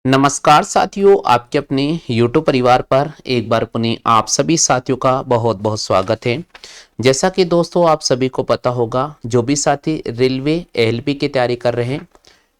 नमस्कार साथियों, आपके अपने YouTube परिवार पर एक बार पुनः आप सभी साथियों का बहुत बहुत स्वागत है। जैसा कि दोस्तों आप सभी को पता होगा, जो भी साथी रेलवे एएलपी की तैयारी कर रहे हैं,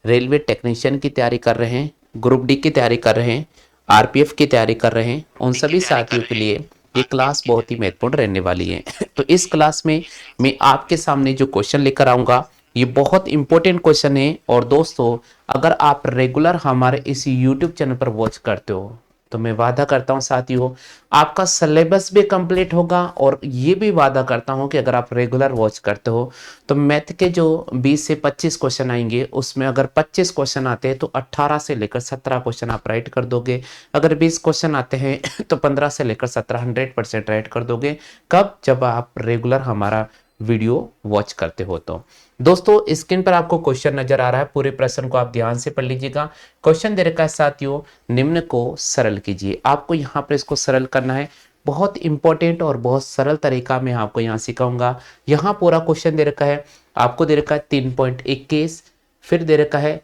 रेलवे टेक्नीशियन की तैयारी कर रहे हैं, ग्रुप डी की तैयारी कर रहे हैं, आरपीएफ की तैयारी कर रहे हैं, उन सभी साथियों के लिए ये क्लास बहुत ही महत्वपूर्ण रहने वाली है। तो इस क्लास में मैं आपके सामने जो क्वेश्चन लेकर आऊँगा, ये बहुत इंपॉर्टेंट क्वेश्चन है। और दोस्तों, अगर आप रेगुलर हमारे इस YouTube चैनल पर वॉच करते हो तो मैं वादा करता हूं साथियों, आपका सिलेबस भी कंप्लीट होगा। और ये भी वादा करता हूं कि अगर आप रेगुलर वॉच करते हो तो मैथ के जो 20 से 25 क्वेश्चन आएंगे, उसमें अगर 25 क्वेश्चन आते हैं तो 18 से लेकर 17 क्वेश्चन आप राइट कर दोगे। अगर 20 क्वेश्चन आते हैं तो 15 से लेकर 17 100% राइट कर दोगे। कब? जब आप रेगुलर हमारा वीडियो वॉच करते हो। तो दोस्तों, स्क्रीन पर आपको क्वेश्चन नजर आ रहा है, पूरे प्रश्न को आप ध्यान से पढ़ लीजिएगा। क्वेश्चन दे रखा है साथियों, निम्न को सरल कीजिए। आपको यहाँ पर इसको सरल करना है। बहुत इंपॉर्टेंट और बहुत सरल तरीका मैं आपको यहाँ सिखाऊंगा। यहाँ पूरा क्वेश्चन दे रखा है, आपको दे रखा है 3.21, फिर दे रखा है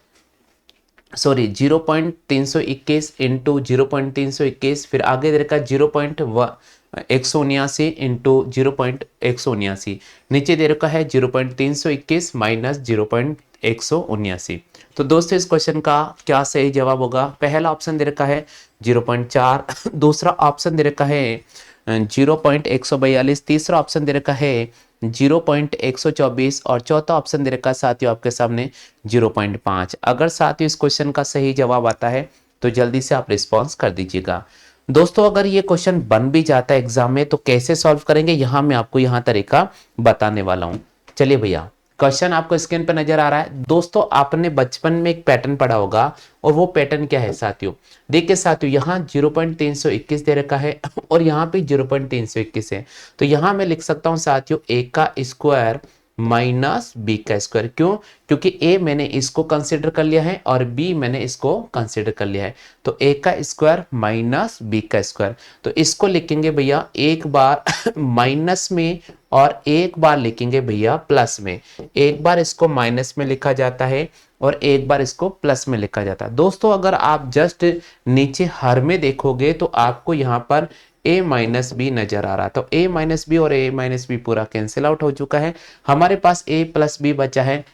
0.321 इंटू 0.321, फिर आगे दे रखा है 0.179 इंटू 0.179, नीचे दे रखा है 0.321 माइनस 0.179। तो दोस्तों, इस क्वेश्चन का क्या सही जवाब होगा? पहला ऑप्शन दे रखा है 0.4, दूसरा ऑप्शन दे रखा है 0.142, तीसरा ऑप्शन दे रखा है 0.124 और चौथा ऑप्शन दे रखा है साथियों आपके सामने 0.5। अगर साथियों इस क्वेश्चन का सही जवाब आता है तो जल्दी से आप रिस्पॉन्स कर दीजिएगा। दोस्तों, अगर ये क्वेश्चन बन भी जाता है एग्जाम में तो कैसे सॉल्व करेंगे, यहां मैं आपको यहां तरीका बताने वाला हूं। चलिए भैया, क्वेश्चन आपको स्क्रीन पर नजर आ रहा है। दोस्तों, आपने बचपन में एक पैटर्न पढ़ा होगा, और वो पैटर्न क्या है साथियों? देखिए साथियों, यहाँ 0.321 दे रखा है और यहाँ पे 0.321 है। तो यहाँ मैं लिख सकता हूँ साथियों, ए का स्क्वायर माइनस बी का स्क्वायर। क्यों? क्योंकि ए मैंने इसको कंसिडर कर लिया है और बी मैंने इसको कंसिडर कर लिया है। तो ए का स्क्वायर माइनस बी का स्क्वायर, तो इसको लिखेंगे भैया एक बार माइनस में और एक बार लिखेंगे भैया प्लस में। एक बार इसको माइनस में लिखा जाता है और एक बार इसको प्लस में लिखा जाता है। दोस्तों, अगर आप जस्ट नीचे हर में देखोगे तो आपको यहाँ पर a माइनस बी नजर आ रहा, तो a माइनस बी और a माइनस बी पूरा कैंसिल आउट हो चुका है। हमारे पास a प्लस बी बचा है।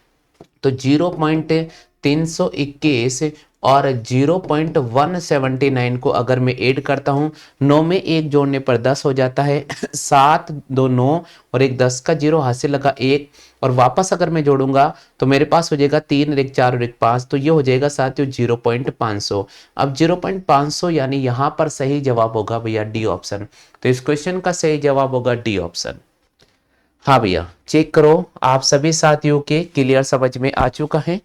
तो 0.321 और 0.179 को अगर मैं ऐड करता हूं, 9 में एक जोड़ने पर 10 हो जाता है, 7 2 9 और एक 10 का जीरो हासिल लगा 1, और वापस अगर मैं जोड़ूंगा तो मेरे पास हो जाएगा 3 और एक 4 और एक 5, तो ये हो जाएगा साथियों 0.500। अब 0.500 यानी यहां पर सही जवाब होगा भैया डी ऑप्शन। तो इस क्वेश्चन का सही जवाब होगा डी ऑप्शन। हाँ भैया, चेक करो, आप सभी साथियों के क्लियर समझ में आ चुका है?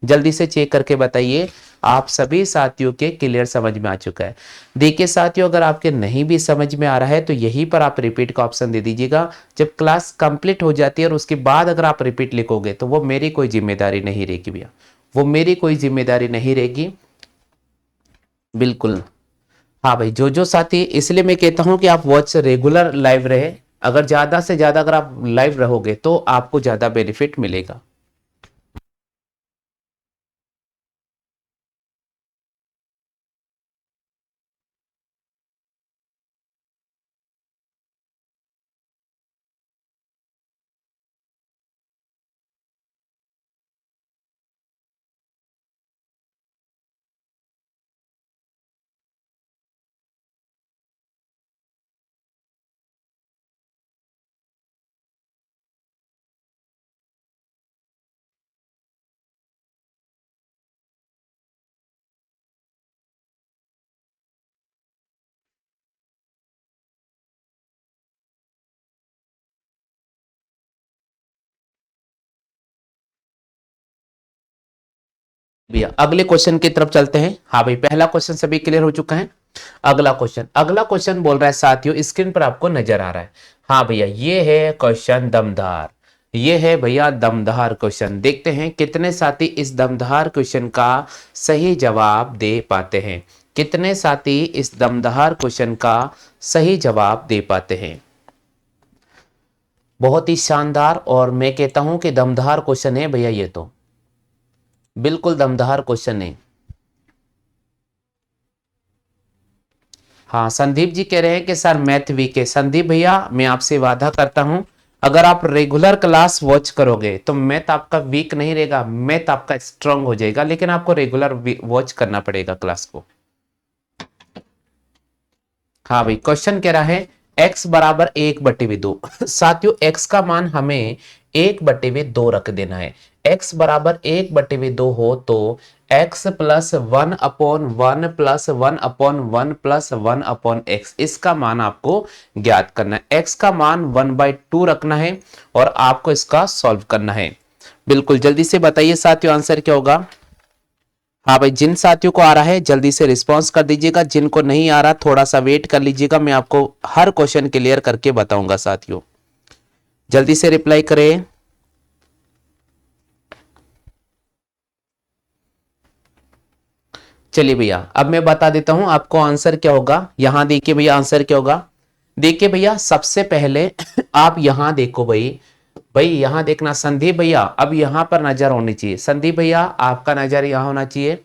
जल्दी से चेक करके बताइए, आप सभी साथियों के क्लियर समझ में आ चुका है? देखिए साथियों, अगर आपके नहीं भी समझ में आ रहा है तो यहीं पर आप रिपीट का ऑप्शन दे दीजिएगा। जब क्लास कंप्लीट हो जाती है और उसके बाद अगर आप रिपीट लिखोगे तो वो मेरी कोई जिम्मेदारी नहीं रहेगी भैया, वो मेरी कोई जिम्मेदारी नहीं रहेगी, बिल्कुल। हाँ भाई, जो जो साथी, इसलिए मैं कहता हूं कि आप वॉच रेगुलर लाइव रहे। अगर ज्यादा से ज्यादा अगर आप लाइव रहोगे तो आपको ज्यादा बेनिफिट मिलेगा। भैया अगले क्वेश्चन की तरफ चलते हैं। हाँ भाई, पहला क्वेश्चन सभी क्लियर हो चुका है। अगला क्वेश्चन बोल रहा है साथियों, स्क्रीन पर आपको नजर आ रहा है। हाँ भैया, ये है क्वेश्चन दमदार, ये है भैया दमदार क्वेश्चन। देखते हैं कितने साथी इस दमदार क्वेश्चन का सही जवाब दे पाते हैं। कितने साथी इस दमदार क्वेश्चन का सही जवाब दे पाते हैं? बहुत ही शानदार, और मैं कहता हूं कि दमदार क्वेश्चन है भैया, ये तो बिल्कुल दमदार क्वेश्चन है। हाँ, संदीप जी कह रहे हैं कि सर मैथ वीक है। संदीप भैया मैं आपसे वादा करता हूं, अगर आप रेगुलर क्लास वॉच करोगे तो मैथ आपका वीक नहीं रहेगा, मैथ आपका स्ट्रांग हो जाएगा, लेकिन आपको रेगुलर वॉच करना पड़ेगा क्लास को। हाँ भाई, क्वेश्चन कह रहा है x बराबर 1/2। साथियों x का मान हमें 1/2 रख देना है। x बराबर 1/2 हो तो x plus 1/1 plus 1/1 plus 1/x, इसका मान आपको ज्ञात करना है। x का मान 1/2 रखना है और आपको इसका सॉल्व करना है। बिल्कुल जल्दी से बताइए साथियों, आंसर क्या होगा। हाँ भाई, जिन साथियों को आ रहा है जल्दी से रिस्पांस कर दीजिएगा, जिनको नहीं आ रहा थोड़ा सा वेट कर लीजिएगा, मैं आपको हर क्वेश्चन क्लियर करके बताऊंगा साथियों। जल्दी से रिप्लाई करें। चलिए भैया, अब मैं बता देता हूं आपको आंसर क्या होगा। यहां देखिए भैया, आंसर क्या होगा। देखिए भैया, सबसे पहले आप यहां देखो भाई, भाई यहां देखना संदीप भैया, अब यहां पर नजर होनी चाहिए। संदीप भैया आपका नजर यहां होना चाहिए।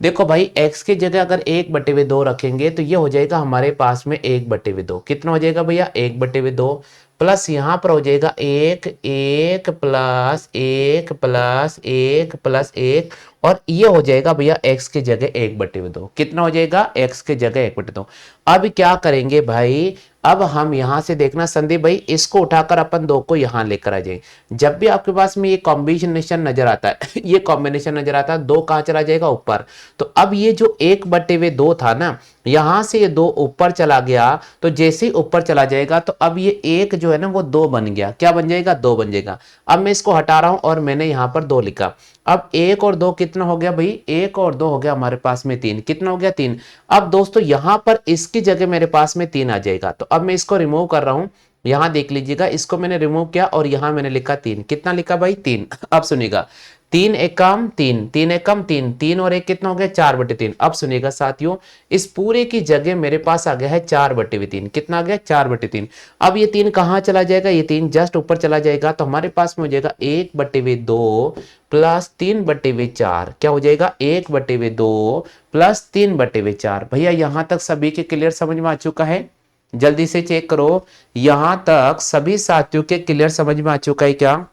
देखो भाई, x की जगह अगर 1/2 रखेंगे तो ये हो जाएगा हमारे पास में 1/2। कितना हो जाएगा भैया, 1/2 प्लस यहां पर हो जाएगा 1 1 प्लस 1 प्लस 1 प्लस 1 और ये हो जाएगा भैया x की जगह 1/2। कितना हो जाएगा, x की जगह 1/2। अब क्या करेंगे भाई, अब हम यहां से देखना संदीप भाई, इसको उठाकर अपन 2 को यहां लेकर आ जाए। जब भी आपके पास में ये कॉम्बिनेशन नजर आता है ये कॉम्बिनेशन नजर आता है, 2 कहां चला जाएगा, ऊपर। तो अब ये जो 1/2 था ना, यहां से ये 2 ऊपर चला गया, तो जैसे ही ऊपर चला जाएगा तो अब ये 1 जो है ना वो 2 बन गया। क्या बन जाएगा, 2 बन जाएगा। अब मैं इसको हटा रहा हूं और मैंने यहां पर 2 लिखा। अब 1 और 2 कितना हो गया भाई, 1 और 2 हो गया हमारे पास में 3। कितना हो गया, 3। अब दोस्तों यहां पर इसकी जगह मेरे पास में 3 आ जाएगा, तो अब मैं इसको रिमूव कर रहा हूं। यहां देख लीजिएगा, इसको मैंने रिमूव किया और यहां मैंने लिखा 3। कितना लिखा भाई, 3। अब सुनिएगा, 3 एकम 3, 3 एकम 3, 3 और 1 कितना हो गया, 4/3। अब सुनिएगा साथियों, इस पूरे की जगह मेरे पास आ गया है 4/3। कितना आ गया, 4/3। अब ये 3 कहां चला जाएगा, ये 3 जस्ट ऊपर चला जाएगा, तो हमारे पास में हो जाएगा 1/2 प्लस 3/4। क्या हो जाएगा, 1/2 प्लस 3/4। भैया यहां तक सभी के क्लियर समझ में आ चुका है। जल्दी से चेक करो, यहां तक सभी साथियों के क्लियर समझ में आ चुका है क्या।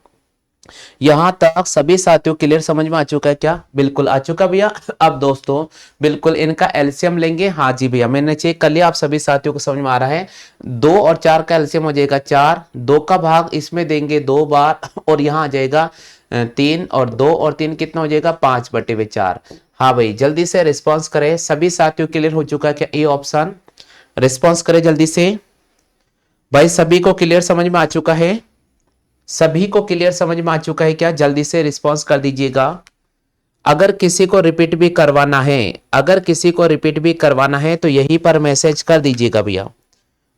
यहां तक सभी साथियों क्लियर समझ में आ चुका है क्या, बिल्कुल आ चुका भैया। अब दोस्तों बिल्कुल इनका एलसीएम लेंगे। हाँ जी भैया, मैंने चेक कर लिया, आप सभी साथियों को समझ में आ रहा है। 2 और 4 का एलसीएम हो जाएगा 4, 2 का भाग इसमें देंगे 2 बार और यहां आ जाएगा 3 और 2 और 3 कितना हो जाएगा, 5/4। हाँ भाई, जल्दी से रिस्पॉन्स करें। सभी साथियों क्लियर हो चुका है क्या, ए ऑप्शन। रिस्पॉन्स करें जल्दी से भाई, सभी को क्लियर समझ में आ चुका है। सभी को क्लियर समझ में आ चुका है क्या, जल्दी से रिस्पॉन्स कर दीजिएगा। अगर किसी को रिपीट भी करवाना है, अगर किसी को रिपीट भी करवाना है तो यहीं पर मैसेज कर दीजिएगा भैया।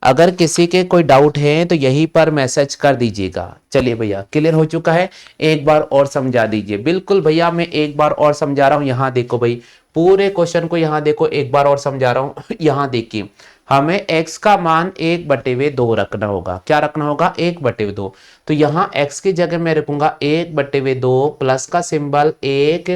अगर किसी के कोई डाउट है तो यहीं पर मैसेज कर दीजिएगा। चलिए भैया, क्लियर हो चुका है, एक बार और समझा दीजिए। बिल्कुल भैया, मैं एक बार और समझा रहा हूं। यहां देखो भाई, पूरे क्वेश्चन को यहां देखो, एक बार और समझा रहा हूं। यहां देखिए, हमें x का मान 1/2 रखना होगा। क्या रखना होगा, 1/2। तो यहां x की जगह मैं रखूंगा 1/2 प्लस का सिंबल 1,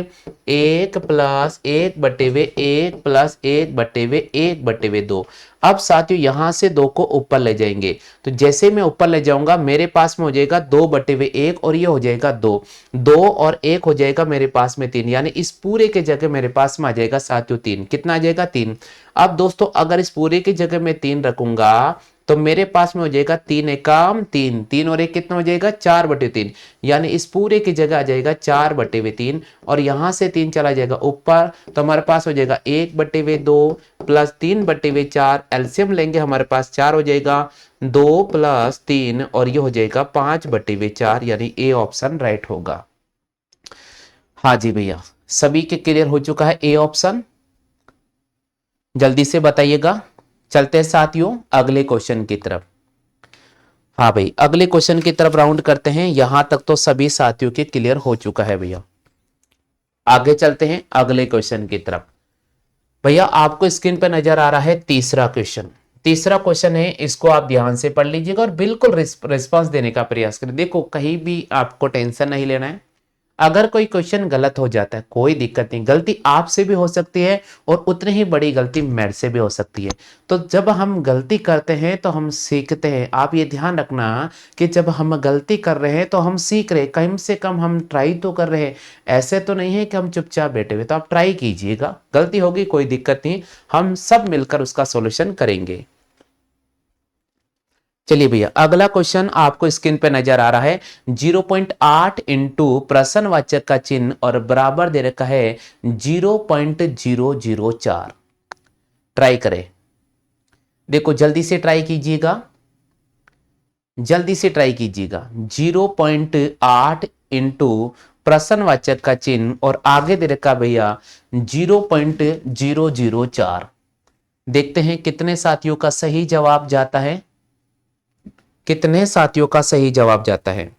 1 प्लस 1/1 प्लस 1/1/2। अब साथियों यहां से 2 को ऊपर ले जाएंगे, तो जैसे मैं ऊपर ले जाऊंगा मेरे पास में हो जाएगा 2/1 और ये हो जाएगा 2, 2 और 1 हो जाएगा मेरे पास में 3, यानी इस पूरे के जगह मेरे पास में आ जाएगा साथियों 3। कितना आ जाएगा, 3। अब दोस्तों अगर इस पूरे की जगह मैं 3 रखूंगा तो मेरे पास में हो जाएगा 3 एकम 3, 3 और 1 कितना हो जाएगा, 4/3, यानी इस पूरे की जगह आ जाएगा 4/3 और यहां से 3 चला जाएगा ऊपर, तो हमारे पास हो जाएगा 1/2 प्लस 3/4। एलसीएम लेंगे, हमारे पास 4 हो जाएगा, 2 प्लस 3 और ये हो जाएगा 5/4, यानी ए ऑप्शन राइट होगा। हाँ जी भैया, सभी के क्लियर हो चुका है ए ऑप्शन, जल्दी से बताइएगा। चलते हैं साथियों अगले क्वेश्चन की तरफ। हाँ भाई, अगले क्वेश्चन की तरफ राउंड करते हैं। यहां तक तो सभी साथियों के क्लियर हो चुका है भैया। आगे चलते हैं अगले क्वेश्चन की तरफ। भैया आपको स्क्रीन पर नजर आ रहा है तीसरा क्वेश्चन। तीसरा क्वेश्चन है, इसको आप ध्यान से पढ़ लीजिएगा और बिल्कुल रिस्पांस देने का प्रयास करें। देखो कहीं भी आपको टेंशन नहीं लेना है, अगर कोई क्वेश्चन गलत हो जाता है कोई दिक्कत नहीं, गलती आपसे भी हो सकती है और उतनी ही बड़ी गलती मेरे से भी हो सकती है। तो जब हम गलती करते हैं तो हम सीखते हैं। आप ये ध्यान रखना कि जब हम गलती कर रहे हैं तो हम सीख रहे हैं, कम से कम हम ट्राई तो कर रहे हैं। ऐसे तो नहीं है कि हम चुपचाप बैठे हुए। तो आप ट्राई कीजिएगा, गलती होगी कोई दिक्कत नहीं, हम सब मिलकर उसका सॉल्यूशन करेंगे। चलिए भैया, अगला क्वेश्चन आपको स्क्रीन पे नजर आ रहा है। 0.8 इंटू प्रश्नवाचक का चिन्ह और बराबर दे रखा है 0.004। ट्राई करें, देखो जल्दी से ट्राई कीजिएगा, जल्दी से ट्राई कीजिएगा। 0.8 इंटू प्रश्नवाचक का चिन्ह और आगे दे रखा भैया 0.004। देखते हैं कितने साथियों का सही जवाब जाता है, कितने साथियों का सही जवाब जाता है।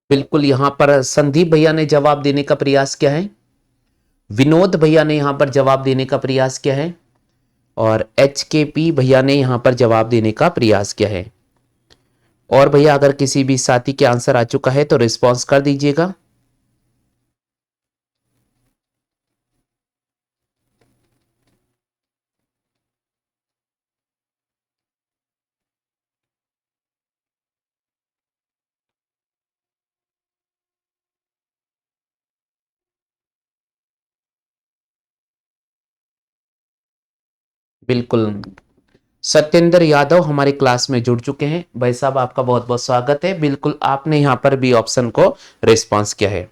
बिल्कुल, यहां पर संदीप भैया ने जवाब देने का प्रयास किया है, विनोद भैया ने यहां पर जवाब देने का प्रयास किया है और HKP भैया ने यहां पर जवाब देने का प्रयास किया है। और भैया अगर किसी भी साथी के आंसर आ चुका है तो रिस्पॉन्स कर दीजिएगा। बिल्कुल, सत्येंद्र यादव हमारी क्लास में जुड़ चुके हैं। भाई साहब आपका बहुत बहुत स्वागत है। बिल्कुल आपने यहां पर भी ऑप्शन को रिस्पॉन्स किया है।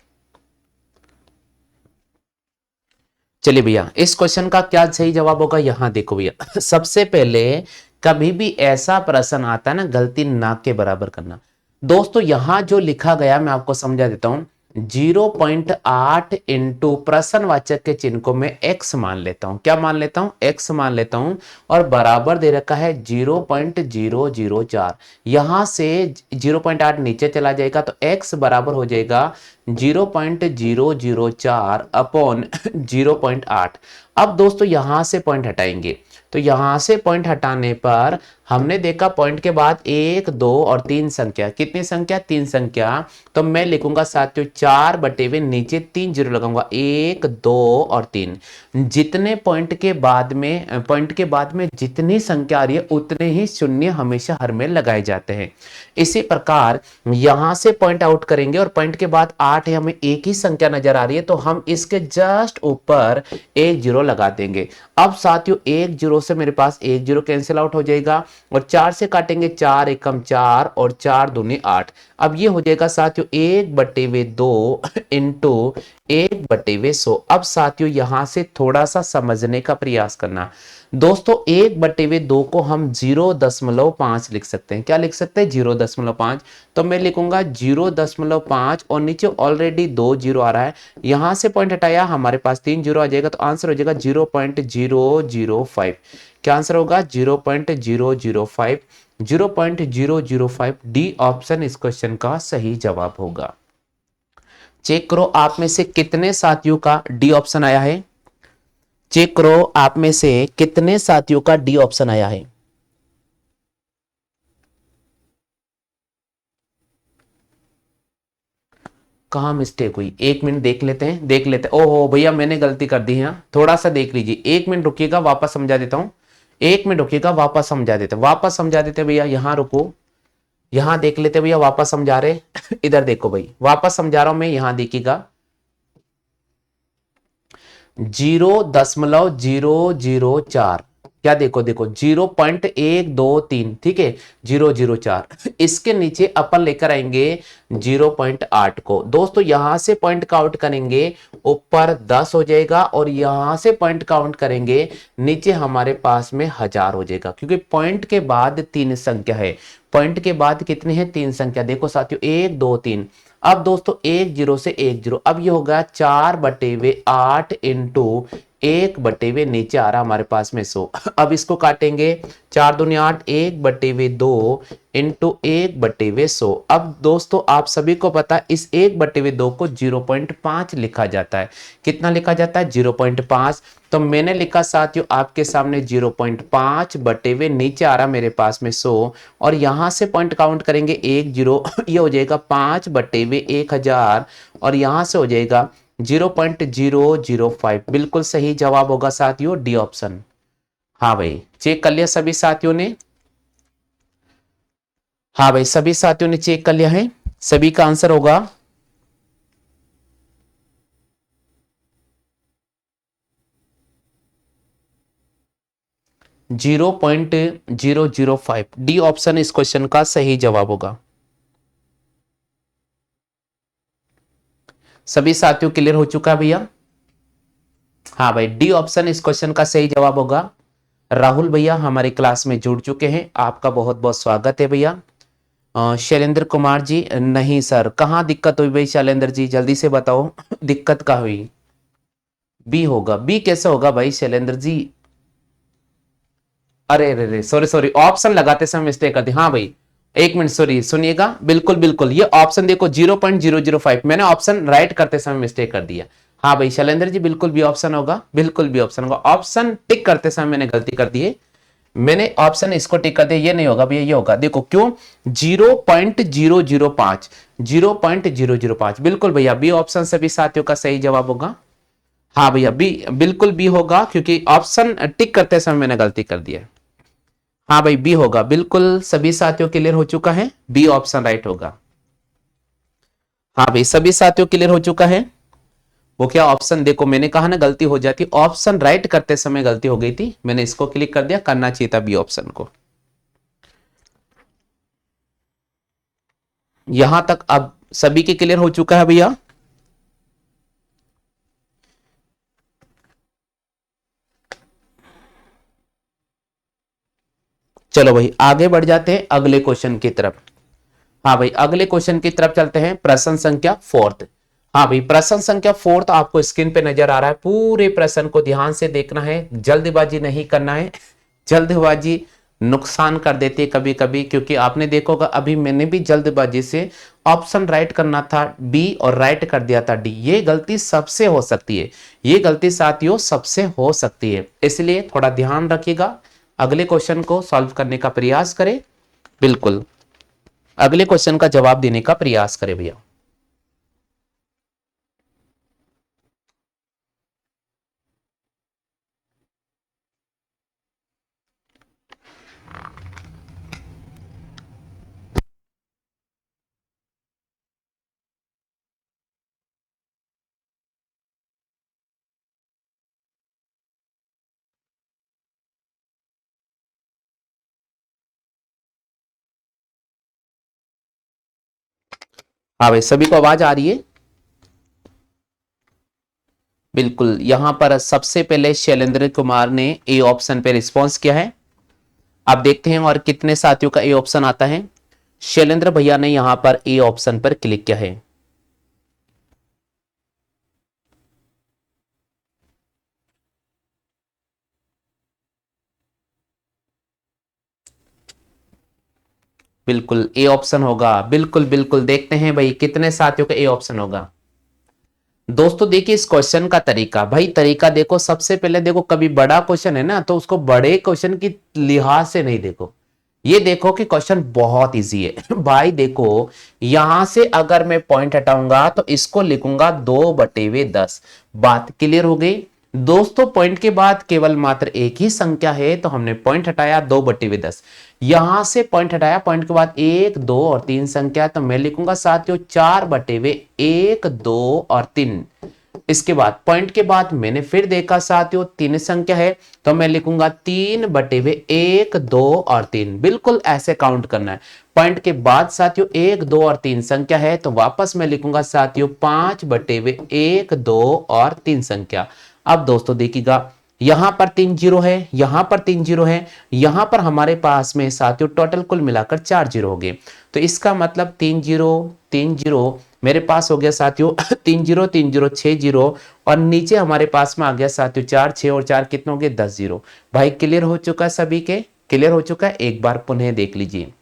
चलिए भैया, इस क्वेश्चन का क्या सही जवाब होगा, यहां देखो भैया। सबसे पहले कभी भी ऐसा प्रश्न आता है ना, गलती ना के बराबर करना। दोस्तों यहां जो लिखा गया मैं आपको समझा देता हूं। 0.8 इंटू प्रश्नवाचक के चिन्ह को मैं x मान लेता हूं। क्या मान लेता हूं? x मान लेता हूं। और बराबर दे रखा है 0.004। यहां से 0.8 नीचे चला जाएगा तो x बराबर हो जाएगा 0.004 अपॉन 0.8। अब दोस्तों यहां से पॉइंट हटाएंगे, तो यहां से पॉइंट हटाने पर हमने देखा पॉइंट के बाद 1 2 और 3 संख्या, कितनी संख्या? 3 संख्या। तो मैं लिखूंगा साथियों 4 बटे हुए नीचे 3 जीरो लगाऊंगा, 1 2 और 3। जितने पॉइंट के बाद में जितनी संख्या आ रही है उतने ही शून्य हमेशा हर में लगाए जाते हैं। इसी प्रकार यहां से पॉइंट आउट करेंगे और पॉइंट के बाद 8 है, हमें एक ही संख्या नजर आ रही है तो हम इसके जस्ट ऊपर एक जीरो लगा देंगे। अब साथियों एक जीरो से मेरे पास एक जीरो कैंसिल आउट हो जाएगा और 4 से काटेंगे, 4 एकम 4 और 4 दूनी 8। अब ये हो जाएगा साथियों 1/2 इंटू 1/100। अब साथियों यहां से थोड़ा सा समझने का प्रयास करना। दोस्तों 1/2 को हम 0.5 लिख सकते हैं। क्या लिख सकते हैं? 0.5। तो मैं लिखूंगा 0.5 और नीचे ऑलरेडी 2 जीरो आ रहा है, यहां से पॉइंट हटाया हमारे पास 3 जीरो आ जाएगा, तो आंसर हो जाएगा 0.005। क्या आंसर होगा? 0.005। 0.005 डी ऑप्शन इस क्वेश्चन का सही जवाब होगा। चेक करो आप में से कितने साथियों का डी ऑप्शन आया है। चेक करो आप में से कितने साथियों का डी ऑप्शन आया है। कहां मिस्टेक हुई? एक मिनट देख लेते हैं, देख लेते हैं। ओहो भैया मैंने गलती कर दी है, थोड़ा सा देख लीजिए। एक मिनट रुकिएगा, वापस समझा देता हूं। एक मिनट रुकिएगा, वापस समझा देते, वापस समझा देते भैया। यहां रुको, यहां देख लेते भैया, वापस समझा रहे। इधर देखो भाई, वापस समझा रहा हूं मैं, यहां देखिएगा। 0.004। क्या देखो देखो 0.123, ठीक है, 004। इसके नीचे अपन लेकर आएंगे 0.8 को। दोस्तों यहां से पॉइंट काउंट करेंगे, ऊपर 10 हो जाएगा और यहां से पॉइंट काउंट करेंगे नीचे हमारे पास में 1000 हो जाएगा, क्योंकि पॉइंट के बाद 3 संख्या है। पॉइंट के बाद कितनी है? 3 संख्या। देखो साथियों 1 2 3। अब दोस्तों एक जीरो से एक जीरो, अब ये होगा 4/8 इंटू एक बटे वे नीचे आ रहा हमारे पास में 100। अब इसको काटेंगे, 4 दूनी 8, 1/2 इंटू 1/100। अब दोस्तों आप सभी को पता है इस 1/2 को 0.5 लिखा जाता है। कितना लिखा जाता है? 0.5। तो मैंने लिखा साथियों आपके सामने 0.5 बटे वे नीचे आ रहा मेरे पास में 100, और यहां से पॉइंट काउंट करेंगे 1 0, ये हो जाएगा 5/1000, और यहां से हो जाएगा 0.005। बिल्कुल सही जवाब होगा साथियों डी ऑप्शन। हाँ भाई, चेक कर लिया सभी साथियों ने? हाँ भाई, सभी साथियों ने चेक कर लिया है? सभी का आंसर होगा 0.005। डी ऑप्शन इस क्वेश्चन का सही जवाब होगा। सभी साथियों क्लियर हो चुका है भैया? हाँ भाई, डी ऑप्शन इस क्वेश्चन का सही जवाब होगा। राहुल भैया हमारी क्लास में जुड़ चुके हैं, आपका बहुत बहुत स्वागत है भैया। शैलेंद्र कुमार जी, नहीं सर, कहाँ दिक्कत हुई भाई शैलेंद्र जी, जल्दी से बताओ दिक्कत कहाँ हुई? बी होगा। बी कैसे होगा भाई शैलेंद्र जी? अरे अरे अरे, सॉरी सॉरी, ऑप्शन लगाते समय मिस्टेक कर दी। हाँ भाई, एक मिनट, सॉरी, सुनिएगा, बिल्कुल बिल्कुल, ये ऑप्शन देखो 0.005, मैंने ऑप्शन राइट करते समय मिस्टेक कर दिया। हाँ भाई शैलेंद्र जी, बिल्कुल भी ऑप्शन होगा, बिल्कुल भी ऑप्शन होगा। ऑप्शन टिक करते समय मैंने गलती कर दी है, मैंने ऑप्शन इसको टिक कर दिया, ये नहीं होगा भैया, ये होगा, देखो क्यों, 0.005, 0.005, बिल्कुल भैया बी ऑप्शन सभी साथियों का सही जवाब होगा। हाँ भैया बी, बिल्कुल बी होगा, क्योंकि ऑप्शन टिक करते समय मैंने गलती कर दिया। हाँ भाई बी होगा, बिल्कुल सभी साथियों क्लियर हो चुका है, बी ऑप्शन राइट होगा। हाँ भाई सभी साथियों क्लियर हो चुका है। वो क्या ऑप्शन, देखो मैंने कहा ना गलती हो जाती, ऑप्शन राइट करते समय गलती हो गई थी, मैंने इसको क्लिक कर दिया, करना चाहिए था बी ऑप्शन को। यहां तक अब सभी के क्लियर हो चुका है भैया? चलो भाई आगे बढ़ जाते हैं अगले क्वेश्चन की तरफ। हाँ भाई अगले क्वेश्चन की तरफ चलते हैं, प्रश्न संख्या 4। हाँ भाई प्रश्न संख्या 4 आपको स्क्रीन पे नजर आ रहा है, पूरे प्रश्न को ध्यान से देखना है, जल्दबाजी नहीं करना है। जल्दबाजी नुकसान कर देती है कभी कभी, क्योंकि आपने देखा होगा अभी मैंने भी जल्दबाजी से ऑप्शन राइट करना था बी और राइट कर दिया था डी। ये गलती सबसे हो सकती है, ये गलती साथियों सबसे हो सकती है, इसलिए थोड़ा ध्यान रखिएगा, अगले क्वेश्चन को सॉल्व करने का प्रयास करें। बिल्कुल अगले क्वेश्चन का जवाब देने का प्रयास करें भैया। हाँ भाई सभी को आवाज आ रही है? बिल्कुल, यहां पर सबसे पहले शैलेंद्र कुमार ने ए ऑप्शन पे रिस्पॉन्स किया है। आप देखते हैं और कितने साथियों का ए ऑप्शन आता है। शैलेंद्र भैया ने यहां पर ए ऑप्शन पर क्लिक किया है। बिल्कुल ए ऑप्शन होगा, बिल्कुल बिल्कुल, देखते हैं भाई कितने साथियों का ए ऑप्शन होगा। दोस्तों देखिए इस क्वेश्चन का तरीका, भाई तरीका देखो, सबसे पहले देखो कभी बड़ा क्वेश्चन है ना तो उसको बड़े क्वेश्चन की लिहाज से नहीं देखो, ये देखो कि क्वेश्चन बहुत इजी है। भाई देखो यहां से अगर मैं पॉइंट हटाऊंगा तो इसको लिखूंगा 2/10। बात क्लियर हो गई दोस्तों? पॉइंट के बाद केवल मात्र एक ही संख्या है, तो हमने पॉइंट हटाया 2/10, यहां से पॉइंट हटाया, पॉइंट के बाद 1 2 और 3 संख्या, तो मैं लिखूंगा साथियों 4/1 2 और 3। इसके बाद पॉइंट के बाद मैंने फिर देखा साथियों 3 संख्या है, तो मैं लिखूंगा 3/1 2 और 3। बिल्कुल ऐसे काउंट करना है। पॉइंट के बाद साथियों 1 2 और 3 संख्या है, तो वापस मैं लिखूंगा साथियों 5/1 2 और 3 संख्या। अब दोस्तों देखिएगा यहां पर 3 जीरो है, यहां पर 3 जीरो है, यहां पर हमारे पास में साथियों टोटल कुल मिलाकर 4 जीरो हो गए, तो इसका मतलब 3 जीरो 3 जीरो मेरे पास हो गया साथियों 30 30 60 और नीचे हमारे पास में आ गया साथियों 4 6 और 4 कितने हो गए 10 जीरो। भाई क्लियर हो चुका है सभी के, क्लियर हो चुका है, एक बार पुनः देख लीजिए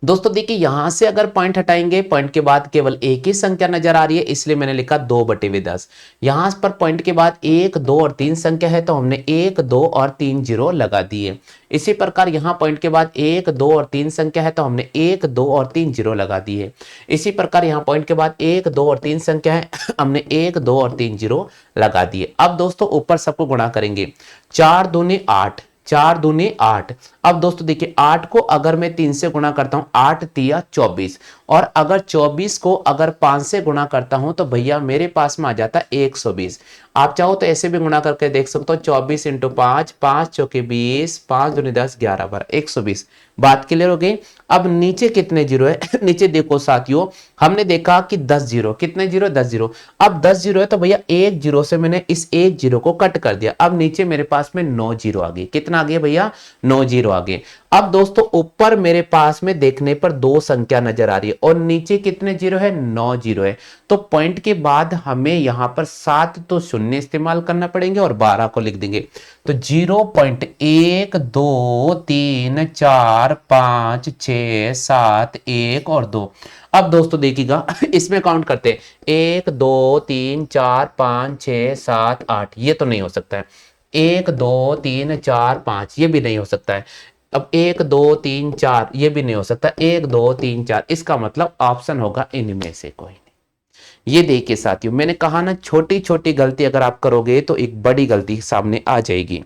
दोस्तों। देखिए यहां से अगर पॉइंट हटाएंगे, पॉइंट के बाद केवल एक ही संख्या नजर आ रही है, इसलिए मैंने लिखा 2/10। यहां पर पॉइंट के बाद 1 2 और 3 संख्या है तो हमने 1 2 और 3 जीरो लगा दिए। इसी प्रकार यहां पॉइंट के बाद 1 2 और 3 संख्या है तो हमने 1 2 और 3 जीरो लगा दिए। इसी प्रकार यहां पॉइंट के बाद 1 2 और 3 संख्या है हमने 1 2 और 3 जीरो लगा दिए। अब दोस्तों ऊपर सबको गुणा करेंगे, 4 दूनी 8, 4 दूनी 8। अब दोस्तों देखिए 8 को अगर मैं 3 से गुणा करता हूं 8 तिया 24, और अगर 24 को अगर 5 से गुणा करता हूं तो भैया मेरे पास में आ जाता है 120। आप चाहो तो ऐसे भी गुणा करके देख सकते हो, 24 इंटू 5, 5 चौके 20, 5 दूनी 10, 11 बार 120। बात क्लियर हो गई। अब नीचे कितने जीरो है नीचे देखो साथियों, हमने देखा कि 10 जीरो, कितने जीरो 10 जीरो। अब 10 जीरो है तो भैया एक जीरो से मैंने इस एक जीरो को कट कर दिया। अब नीचे मेरे पास में 9 जीरो आ गए, कितना आ गया भैया 9 जीरो आ गए। अब दोस्तों ऊपर मेरे पास में देखने पर दो संख्या नजर आ रही है और नीचे कितने जीरो है 9 जीरो है। तो पॉइंट के बाद हमें यहां पर 7 तो शून्य इस्तेमाल करना पड़ेंगे और 12 को लिख देंगे। तो 0.1 2 3 4 5 6 7 1 और 2। अब दोस्तों देखिएगा इसमें काउंट करते हैं, 1 2 3 4 5 6 7 8, ये तो नहीं हो सकता है। 1 2 3 4 5 ये भी नहीं हो सकता है। अब 1 2 3 4 ये भी नहीं हो सकता, 1 2 3 4, इसका मतलब ऑप्शन होगा इनमें से कोई नहीं। ये देखिए साथियों, मैंने कहा ना छोटी छोटी गलती अगर आप करोगे तो एक बड़ी गलती सामने आ जाएगी।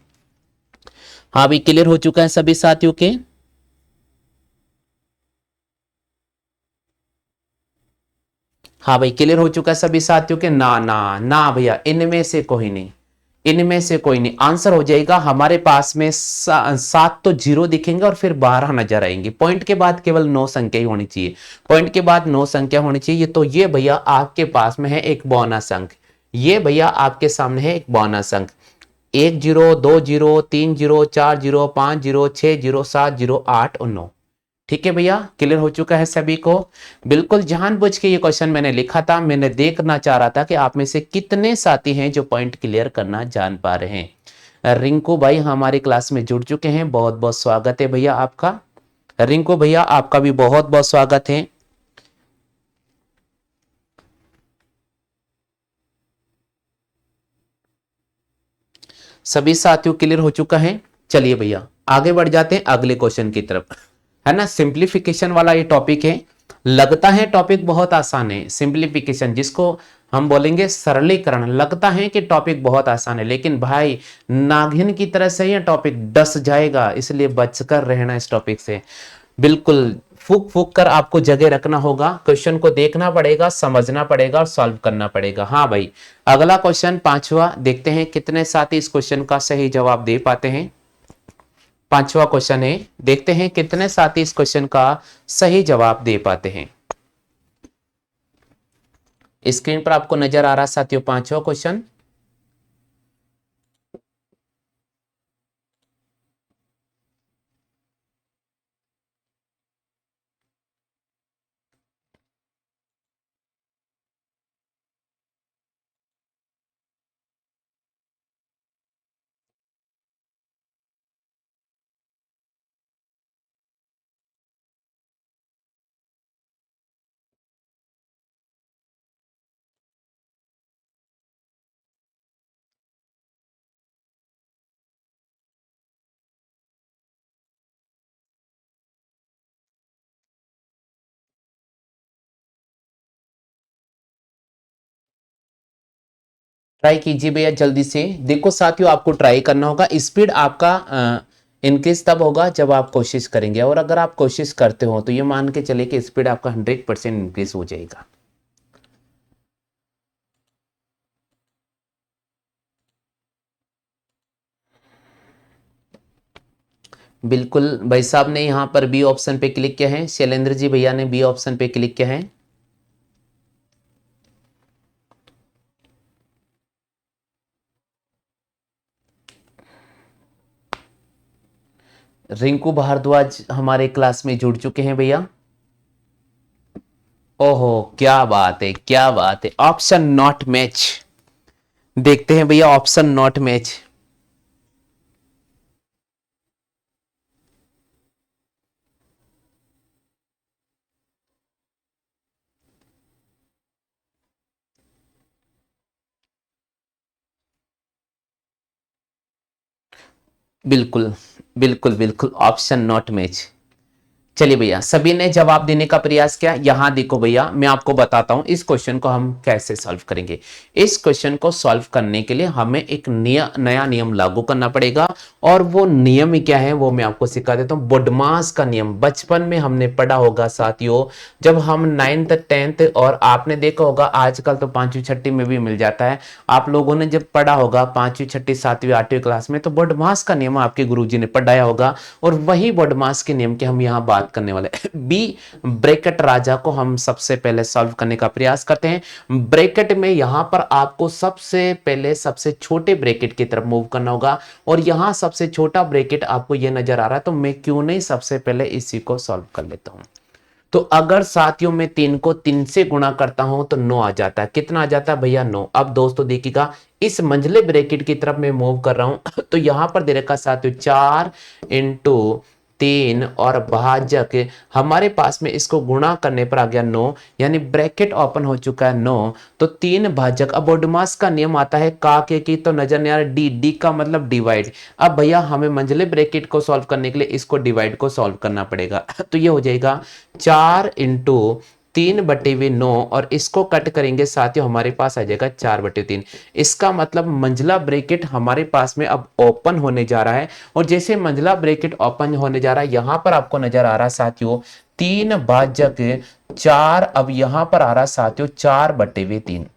हाँ भी क्लियर हो चुका है सभी साथियों के। हाँ भाई क्लियर हो चुका है सभी साथियों के। ना ना ना भैया, इनमें से कोई नहीं, इनमें से कोई नहीं। आंसर हो जाएगा हमारे पास में 7 तो जीरो दिखेंगे और फिर 12 नजर आएंगे। पॉइंट के बाद केवल 9 संख्या ही होनी चाहिए, पॉइंट के बाद 9 संख्या होनी चाहिए। तो ये भैया आपके पास में है एक बोनस अंक, ये भैया आपके सामने है एक बोनस अंक। 1 zero 2 zero 3 zero 4 zero 5 zero 6 zero 7 zero 8 और 9। ठीक है भैया, क्लियर हो चुका है सभी को। बिल्कुल जानबूझ के ये क्वेश्चन मैंने लिखा था, मैंने देखना चाह रहा था कि आप में से कितने साथी हैं जो पॉइंट क्लियर करना जान पा रहे हैं। रिंकू भाई हमारी क्लास में जुड़ चुके हैं, बहुत बहुत स्वागत है भैया आपका। रिंकू भैया आपका भी बहुत बहुत स्वागत है। सभी साथियों क्लियर हो चुका है। चलिए भैया आगे बढ़ जाते हैं अगले क्वेश्चन की तरफ, है ना। सिंप्लीफिकेशन वाला ये टॉपिक है। लगता है टॉपिक बहुत आसान है, सिंप्लीफिकेशन जिसको हम बोलेंगे सरलीकरण। लगता है कि टॉपिक बहुत आसान है, लेकिन भाई नागिन की तरह से ये टॉपिक डस जाएगा, इसलिए बचकर रहना इस टॉपिक से। बिल्कुल फूक फूक कर आपको जगह रखना होगा, क्वेश्चन को देखना पड़ेगा, समझना पड़ेगा और सॉल्व करना पड़ेगा। हाँ भाई अगला क्वेश्चन पांचवा देखते हैं कितने साथी इस क्वेश्चन का सही जवाब दे पाते हैं। पांचवा क्वेश्चन है, देखते हैं कितने साथी इस क्वेश्चन का सही जवाब दे पाते हैं। स्क्रीन पर आपको नजर आ रहा साथियों पांचवा क्वेश्चन। ट्राई कीजिए भैया जल्दी से। देखो साथियों आपको ट्राई करना होगा, स्पीड आपका इनक्रीज तब होगा जब आप कोशिश करेंगे, और अगर आप कोशिश करते हो तो ये मान के चले कि स्पीड आपका 100% इंक्रीज हो जाएगा। बिल्कुल भाई साहब ने यहाँ पर बी ऑप्शन पे क्लिक किया है, शैलेंद्र जी भैया ने बी ऑप्शन पे क्लिक किया है। रिंकू भारद्वाज हमारे क्लास में जुड़ चुके हैं भैया। ओहो, क्या बात है, क्या बात है, ऑप्शन नॉट मैच। देखते हैं भैया, ऑप्शन नॉट मैच। बिल्कुल बिल्कुल बिल्कुल, ऑप्शन नॉट मैच। चलिए भैया, सभी ने जवाब देने का प्रयास किया। यहां देखो भैया, मैं आपको बताता हूं इस क्वेश्चन को हम कैसे सॉल्व करेंगे। इस क्वेश्चन को सॉल्व करने के लिए हमें एक नया नियम लागू करना पड़ेगा। और वो नियम क्या है वो मैं आपको सिखा देता हूं। बोडमास का नियम बचपन में हमने पढ़ा होगा साथियों, जब हम 9th 10th, और आपने देखा होगा आजकल तो 5वीं 6वीं में भी मिल जाता है। आप लोगों ने जब पढ़ा होगा 5वीं 6वीं 7वीं 8वीं क्लास में, तो बोडमास का नियम आपके गुरुजी ने पढ़ाया होगा। और वही बोडमास के नियम की हम यहाँ बात करने वाले बी ब्रैकेट राजा को हम सबसे पहले सॉल्व करने का प्रयास करते हैं। ब्रैकेट में यहां पर आपको सबसे पहले सबसे छोटे ब्रैकेट की तरफ मूव करना होगा। और यहां सबसे छोटा ब्रैकेट आपको यह नजर आ रहा है, तो मैं क्यों नहीं सबसे पहले इसी को सॉल्व कर लेता हूं। तो अगर साथियों में 3 को 3 से गुणा करता हूं तो 9 आ जाता है। कितना आ जाता है भैया? 9। अब दोस्तों देखिएगा, इस मंझले ब्रैकेट की तरफ मैं मूव कर रहा हूं तो यहां पर दे रखा साथियों 4 × 3 और भाजक, हमारे पास में इसको गुणा करने पर आ गया 9, यानी ब्रैकेट ओपन हो चुका है 9। तो 3 भाजक, अब बोडमास का नियम आता है का के की, तो नजर नहीं आ रहा, डी, डी का मतलब डिवाइड। अब भैया हमें मंझले ब्रैकेट को सॉल्व करने के लिए इसको डिवाइड को सॉल्व करना पड़ेगा तो ये हो जाएगा 4 × 3/9, और इसको कट करेंगे साथियों हमारे पास आ जाएगा 4/3। इसका मतलब मंझला ब्रैकेट हमारे पास में अब ओपन होने जा रहा है। और जैसे मंझला ब्रैकेट ओपन होने जा रहा है, यहां पर आपको नजर आ रहा है साथियों 3/4। अब यहां पर आ रहा है साथियों 4/3।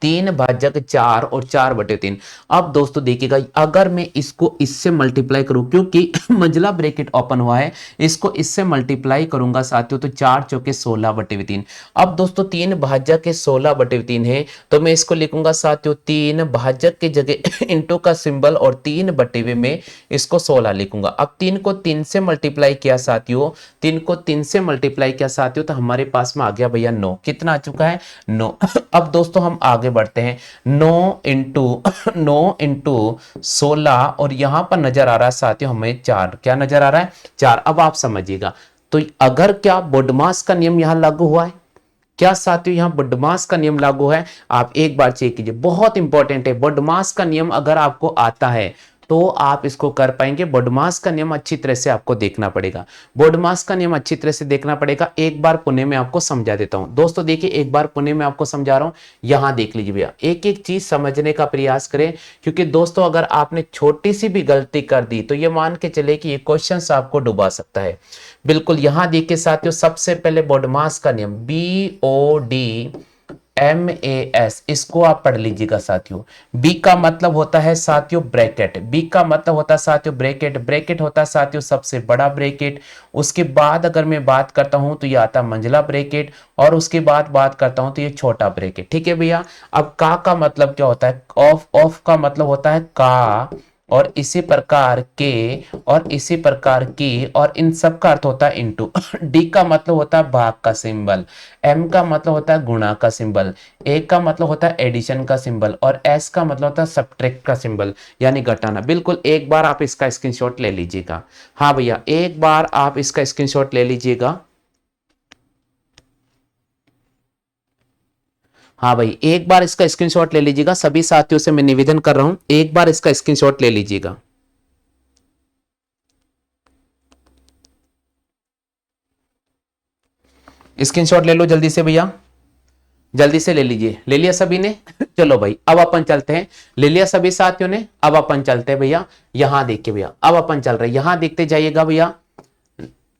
3/4 और 4/3। अब दोस्तों देखिएगा, अगर मैं इसको इससे मल्टीप्लाई करूं, क्योंकि मंझला ब्रैकेट ओपन हुआ है, इसको इससे मल्टीप्लाई करूंगा साथियों तो 4 × 4 = 16/3। अब दोस्तों 3/16/3 है, तो मैं इसको लिखूंगा साथियों 3 भाजक की जगह इंटू का सिंबल और 3/2 में इसको 16 लिखूंगा। अब 3 को 3 से मल्टीप्लाई किया साथियों, 3 को 3 से मल्टीप्लाई किया साथियों, तो हमारे पास में आ गया भैया 9। कितना आ चुका है? 9। अब दोस्तों हम आगे बढ़ते हैं। 9 × 16, और यहां पर नजर आ रहा है साथियों हमें 4। क्या नजर आ रहा है? 4। अब आप समझिएगा, तो अगर क्या बोडमास का नियम यहां लागू हुआ है? क्या साथियों यहां बोडमास का नियम लागू है? आप एक बार चेक कीजिए, बहुत इंपॉर्टेंट है। बोडमास का नियम अगर आपको आता है तो आप इसको कर पाएंगे। बोडमास का नियम अच्छी तरह से आपको देखना पड़ेगा। बोडमास का नियम अच्छी तरह से देखना पड़ेगा। एक बार पुणे में आपको समझा देता हूं। दोस्तों देखिए, एक बार पुणे में आपको समझा रहा हूं, यहां देख लीजिए भैया, एक एक चीज समझने का प्रयास करें। क्योंकि दोस्तों अगर आपने छोटी सी भी गलती कर दी तो ये मान के चले कि ये क्वेश्चन आपको डुबा सकता है। बिल्कुल, यहां देखिए साथियों, सबसे पहले बोडमास का नियम BODMAS, इसको आप पढ़ लीजिएगा साथियों। बी का मतलब होता है साथियों ब्रैकेट, बी का मतलब होता है साथियों ब्रैकेट, ब्रैकेट होता है साथियों सबसे बड़ा ब्रैकेट। उसके बाद अगर मैं बात करता हूं तो ये आता मंझला ब्रैकेट, और उसके बाद बात करता हूं तो ये छोटा ब्रैकेट। ठीक है भैया। अब का मतलब क्या होता है? ऑफ, ऑफ का मतलब होता है का, और इसी प्रकार के, और इसी प्रकार की, और इन सब का अर्थ होता है इनटू। डी का मतलब होता है भाग का सिंबल, एम का मतलब होता है गुणा का सिंबल, ए का मतलब होता है एडिशन का सिंबल, और एस का मतलब होता है सब्ट्रैक्ट का सिंबल, यानी घटाना। बिल्कुल, एक बार आप इसका स्क्रीनशॉट ले लीजिएगा। हाँ भैया, एक बार आप इसका स्क्रीनशॉट ले लीजिएगा। हाँ भाई, एक बार इसका स्क्रीनशॉट ले लीजिएगा। सभी साथियों से मैं निवेदन कर रहा हूं, एक बार इसका स्क्रीनशॉट ले लीजिएगा। स्क्रीनशॉट ले लो जल्दी से भैया, जल्दी से ले लीजिए। ले लिया सभी ने? चलो भाई, अब अपन चलते हैं। ले लिया सभी साथियों ने? अब अपन चलते हैं भैया। यहां देखिए भैया, अब अपन चल रहे हैं, यहां देखते जाइएगा भैया।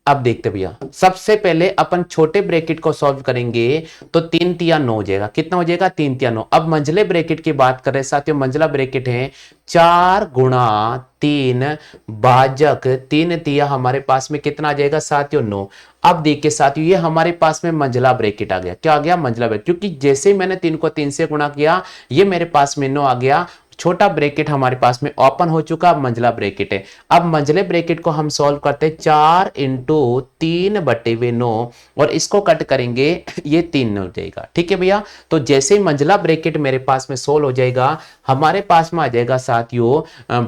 अब देखते भैया, सबसे पहले अपन छोटे ब्रैकेट को सॉल्व करेंगे तो 3 × 9 हो जाएगा। कितना हो जाएगा? 3 × 9। अब मंझले ब्रैकेट की बात कर रहे हैं साथियों, मंझला ब्रैकेट है 4 × 3 भाजक 3 × 3, हमारे पास में कितना आ जाएगा साथियों? 9। अब देखिए साथियों, ये हमारे पास में मंझला ब्रैकेट आ गया। क्या आ गया? मंझला ब्रैकेट। क्योंकि जैसे ही मैंने 3 को 3 से गुणा किया, ये मेरे पास में 9 आ गया। छोटा ब्रैकेट हमारे पास में ओपन हो चुका, अब मंझला ब्रैकेट है। अब मंझले ब्रैकेट को हम सॉल्व करते हैं, 4 इंटू 3/9 और इसको कट करेंगे, ये 3 हो जाएगा। ठीक है भैया, तो जैसे ही मंझला ब्रैकेट मेरे पास में सोल्व हो जाएगा, हमारे पास में आ जाएगा साथियों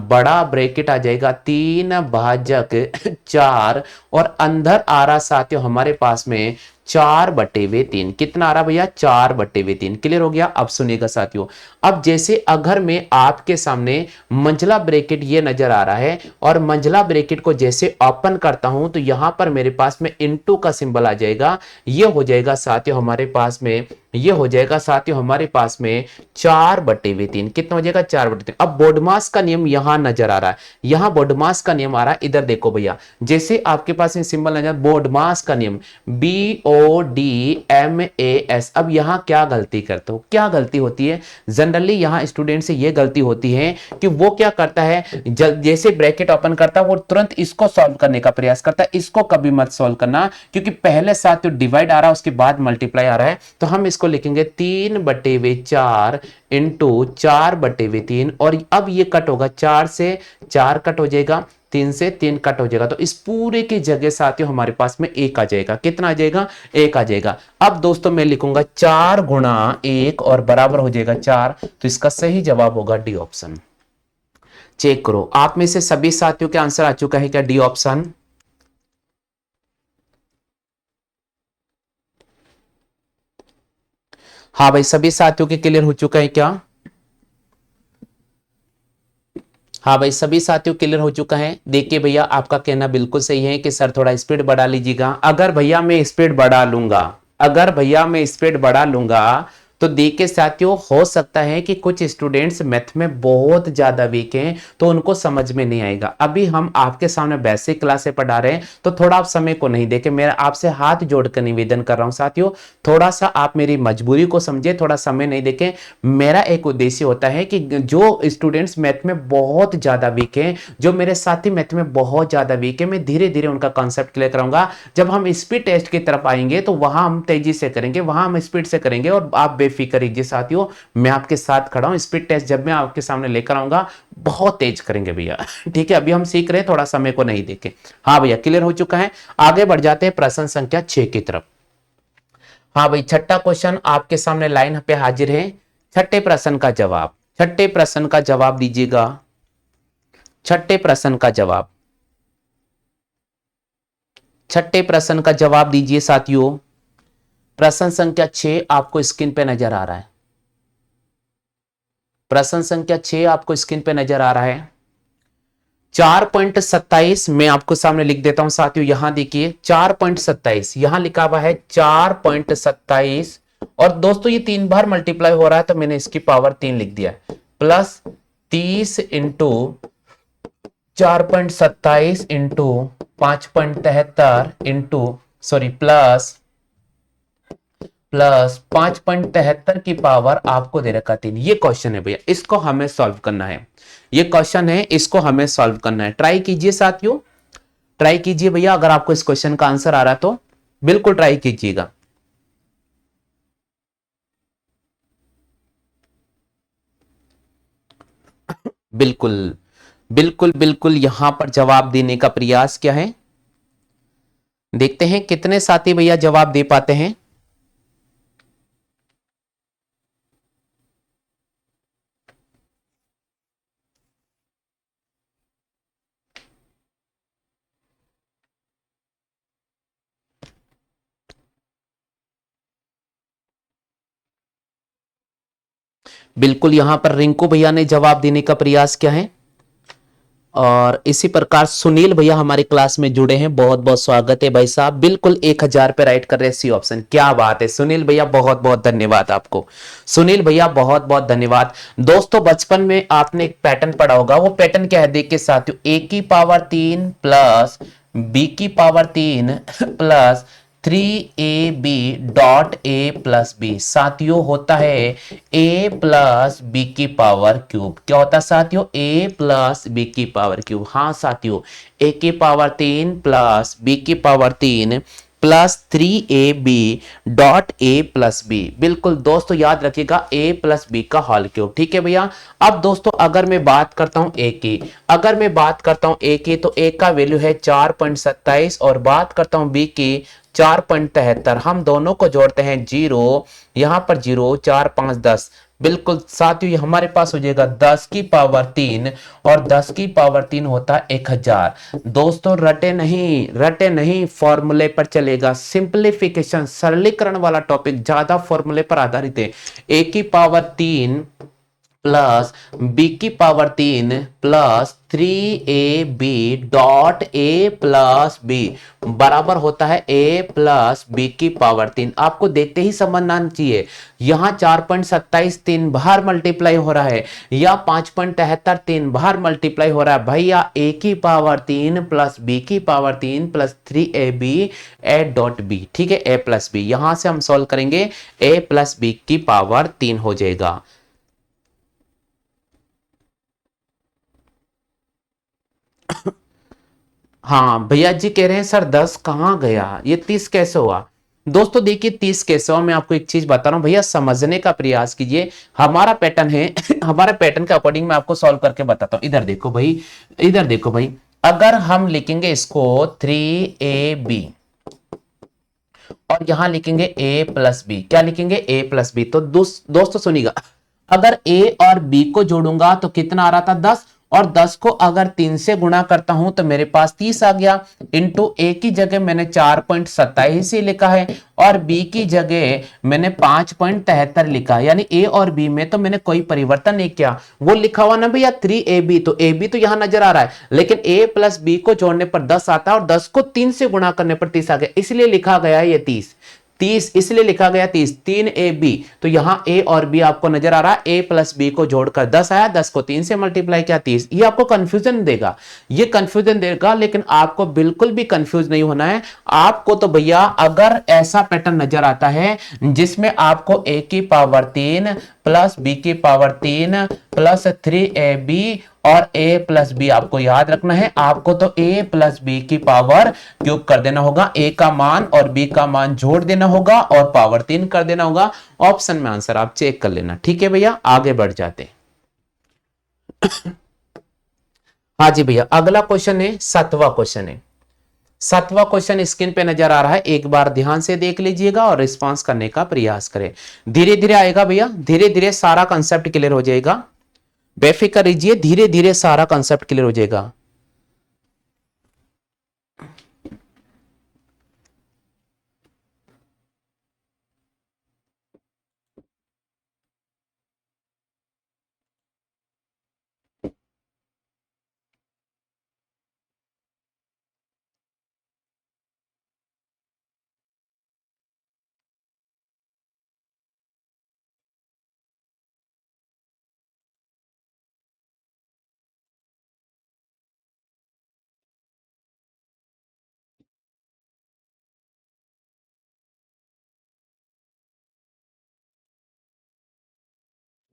बड़ा ब्रैकेट आ जाएगा 3/4 और अंदर आ रहा साथियों हमारे पास में 4/3। कितना आ रहा भैया? 4/3। क्लियर हो गया? अब सुनिएगा साथियों, अब जैसे अगर मैं आपके सामने मंझला ब्रैकेट ये नजर आ रहा है और मंझला ब्रैकेट को जैसे ओपन करता हूं तो यहां पर मेरे पास में इनटू का सिंबल आ जाएगा। ये हो जाएगा साथियों हमारे पास में, ये हो जाएगा साथियों हमारे पास में 4/3। कितना हो जाएगा? 4/3। अब बोडमास का नियम यहां नजर आ रहा है, यहां बोडमास का नियम आ रहा है। इधर देखो भैया, जैसे आपके पास में सिंबल नजर, बोडमास का नियम, BODMAS। अब यहां क्या गलती करते हो? क्या गलती होती है जनरली यहां स्टूडेंट से? ये गलती होती है कि वो क्या करता है, जैसे ब्रैकेट ओपन करता है वो तुरंत इसको सॉल्व करने का प्रयास करता है। इसको कभी मत सॉल्व करना, क्योंकि पहले साथ डिवाइड आ रहा है उसके बाद मल्टीप्लाई आ रहा है। तो हम इसको लिखेंगे 3/4 इंटू 4/3 और अब ये कट होगा, 4 से 4 कट हो जाएगा, 3 से 3 कट हो जाएगा। तो इस पूरे की जगह साथियों हमारे पास में 1 आ जाएगा। कितना आ जाएगा? 1 आ जाएगा। अब दोस्तों मैं लिखूंगा 4 गुणा 1 और बराबर हो जाएगा 4। तो इसका सही जवाब होगा डी ऑप्शन। चेक करो, आप में से सभी साथियों के आंसर आ चुका है क्या? D option. हाँ भाई, सभी साथियों के क्लियर हो चुका है क्या? हाँ भाई, सभी साथियों क्लियर हो चुका है। देखिए भैया, आपका कहना बिल्कुल सही है कि सर थोड़ा स्पीड बढ़ा लीजिएगा। अगर भैया मैं स्पीड बढ़ा लूंगा, अगर भैया मैं स्पीड बढ़ा लूंगा तो देखिए साथियों, हो सकता है कि कुछ स्टूडेंट्स मैथ में बहुत ज्यादा वीक हैं तो उनको समझ में नहीं आएगा। अभी हम आपके सामने बेसिक क्लासे पढ़ा रहे हैं तो थोड़ा आप समय को नहीं देखे। मेरा आपसे हाथ जोड़कर निवेदन कर रहा हूं साथियों, थोड़ा सा आप मेरी मजबूरी को समझे, थोड़ा समय नहीं देखें। मेरा एक उद्देश्य होता है कि जो स्टूडेंट्स मैथ में बहुत ज्यादा वीक हैं, जो मेरे साथी मैथ में बहुत ज्यादा वीक है, मैं धीरे धीरे उनका कॉन्सेप्ट क्लियर कराऊंगा। जब हम स्पीड टेस्ट की तरफ आएंगे तो वहां हम तेजी से करेंगे, वहां हम स्पीड से करेंगे और आप बेफिक्र रहिए साथियों, मैं आपके साथ खड़ा हूं। स्पीड टेस्ट जब मैं आपके सामने लेकर आऊंगा बहुत तेज करेंगे भैया। ठीक है, अभी हम सीख रहे हैं, थोड़ा समय को नहीं देखें। हाँ भैया, क्लियर हो चुका है। आगे बढ़ जाते हैं प्रश्न संख्या 6 की तरफ। हाँ भाई, छठा क्वेश्चन आपके सामने लाइन पे हाजिर है। छठे प्रश्न का जवाब, छठे प्रश्न का जवाब दीजिएगा। छठे प्रश्न का जवाब, छठे प्रश्न का जवाब दीजिए साथियों। प्रश्न संख्या 6 आपको स्क्रीन पे नजर आ रहा है। प्रश्न संख्या 6 आपको स्क्रीन पे नजर आ रहा है। 4.27 मैं आपको सामने लिख देता हूं साथियों, यहां देखिए 4.27 यहां लिखा हुआ है 4.27। और दोस्तों ये 3 बार मल्टीप्लाई हो रहा है तो मैंने इसकी पावर 3 लिख दिया, plus 30 into 4.27 into 5.73 into sorry plus 5.73 की पावर आपको दे रखा 3। ये क्वेश्चन है भैया, इसको हमें सॉल्व करना है। ये क्वेश्चन है, इसको हमें सॉल्व करना है। ट्राई कीजिए साथियों, ट्राई कीजिए भैया। अगर आपको इस क्वेश्चन का आंसर आ रहा है तो बिल्कुल ट्राई कीजिएगा। बिल्कुल बिल्कुल बिल्कुल, यहां पर जवाब देने का प्रयास क्या है, देखते हैं कितने साथी भैया जवाब दे पाते हैं। बिल्कुल, यहां पर रिंकू भैया ने जवाब देने का प्रयास किया है और इसी प्रकार सुनील भैया हमारी क्लास में जुड़े हैं, बहुत बहुत स्वागत है भाई साहब। बिल्कुल 1000 पे राइट कर रहे हैं सी ऑप्शन। क्या बात है सुनील भैया, बहुत बहुत धन्यवाद आपको। सुनील भैया बहुत बहुत धन्यवाद। दोस्तों बचपन में आपने एक पैटर्न पढ़ा होगा, वो पैटर्न क्या है देखिए साथियों, a की पावर 3 प्लस b की power 3 plus 3ab dot a plus b साथियों होता है a प्लस बी की पावर क्यूब। क्या होता है साथियों? a प्लस बी की पावर क्यूब। हाँ साथियों, a की पावर 3 प्लस b की power 3 plus 3ab dot a plus b. बिल्कुल दोस्तों याद रखिएगा a प्लस बी का होल क्यूब। ठीक है भैया। अब दोस्तों अगर मैं बात करता हूं a की, अगर मैं बात करता हूं a की, तो a का वैल्यू है 4.27 और बात करता हूं b की 4.73। हम दोनों को जोड़ते हैं जीरो, यहां पर जीरो, 4 5 10। बिल्कुल साथियों ये हमारे पास हो जाएगा 10 की पावर 3 और 10 की पावर 3 होता है 1000। दोस्तों रटे नहीं, फॉर्मूले पर चलेगा। सिंपलीफिकेशन सरलीकरण वाला टॉपिक ज्यादा फॉर्मूले पर आधारित है। ए की पावर 3 प्लस बी की power 3 plus 3ab dot a plus b बराबर होता है a प्लस बी की पावर 3। आपको देखते ही समझना चाहिए यहां 4.27 3 बाहर मल्टीप्लाई हो रहा है या 5.73 3 बाहर मल्टीप्लाई हो रहा है भैया। a की पावर 3 प्लस b की power 3 plus 3ab a dot b। ठीक है, a प्लस बी यहां से हम सॉल्व करेंगे, a प्लस बी की पावर 3 हो जाएगा। हाँ भैया जी कह रहे हैं सर 10 कहां गया, ये 30 कैसे हुआ। दोस्तों देखिए 30 कैसे हुआ, मैं आपको एक चीज बता रहा हूं भैया, समझने का प्रयास कीजिए। हमारा पैटर्न है हमारे पैटर्न के अकॉर्डिंग मैं आपको सॉल्व करके बताता हूं। इधर देखो भाई, इधर देखो भाई, अगर हम लिखेंगे इसको 3ab और यहां लिखेंगे a प्लस बी, क्या लिखेंगे a प्लस बी, तो दोस्तों सुनिएगा, अगर a और b को जोड़ूंगा तो कितना आ रहा था 10, और 10 को अगर 3 से गुणा करता हूं तो मेरे पास 30 आ गया। इंटू a की जगह मैंने 4.27 ही लिखा है और b की जगह मैंने 5.73 लिखा है, यानी a और b में तो मैंने कोई परिवर्तन नहीं किया। वो लिखा हुआ ना भैया 3ab, तो ab तो यहां नजर आ रहा है, लेकिन a प्लस b को जोड़ने पर 10 आता है और 10 को 3 से गुणा करने पर 30 आ गया, इसलिए लिखा गया है ये 30 इसलिए लिखा गया 30। 3ab, तो यहां a और b आपको नजर आ रहा है, a प्लस बी को जोड़कर 10 आया, 10 को 3 से मल्टीप्लाई किया 30। ये आपको कंफ्यूजन देगा, ये कंफ्यूजन देगा, लेकिन आपको बिल्कुल भी कंफ्यूज नहीं होना है। आपको तो भैया अगर ऐसा पैटर्न नजर आता है जिसमें आपको a की पावर 3 प्लस b की पावर 3 प्लस 3ab और a प्लस बी आपको याद रखना है, आपको तो a प्लस बी की पावर क्यूब कर देना होगा, a का मान और b का मान जोड़ देना होगा और पावर 3 कर देना होगा। ऑप्शन में आंसर आप चेक कर लेना। ठीक है भैया, आगे बढ़ जाते हैं। हाँ जी भैया, अगला क्वेश्चन है, 7वां क्वेश्चन है। 7वां क्वेश्चन स्क्रीन पे नजर आ रहा है, एक बार ध्यान से देख लीजिएगा और रिस्पॉन्स करने का प्रयास करें। धीरे धीरे आएगा भैया, धीरे धीरे सारा कंसेप्ट क्लियर हो जाएगा, बेफिक्र रहिए, धीरे धीरे सारा कंसेप्ट क्लियर हो जाएगा।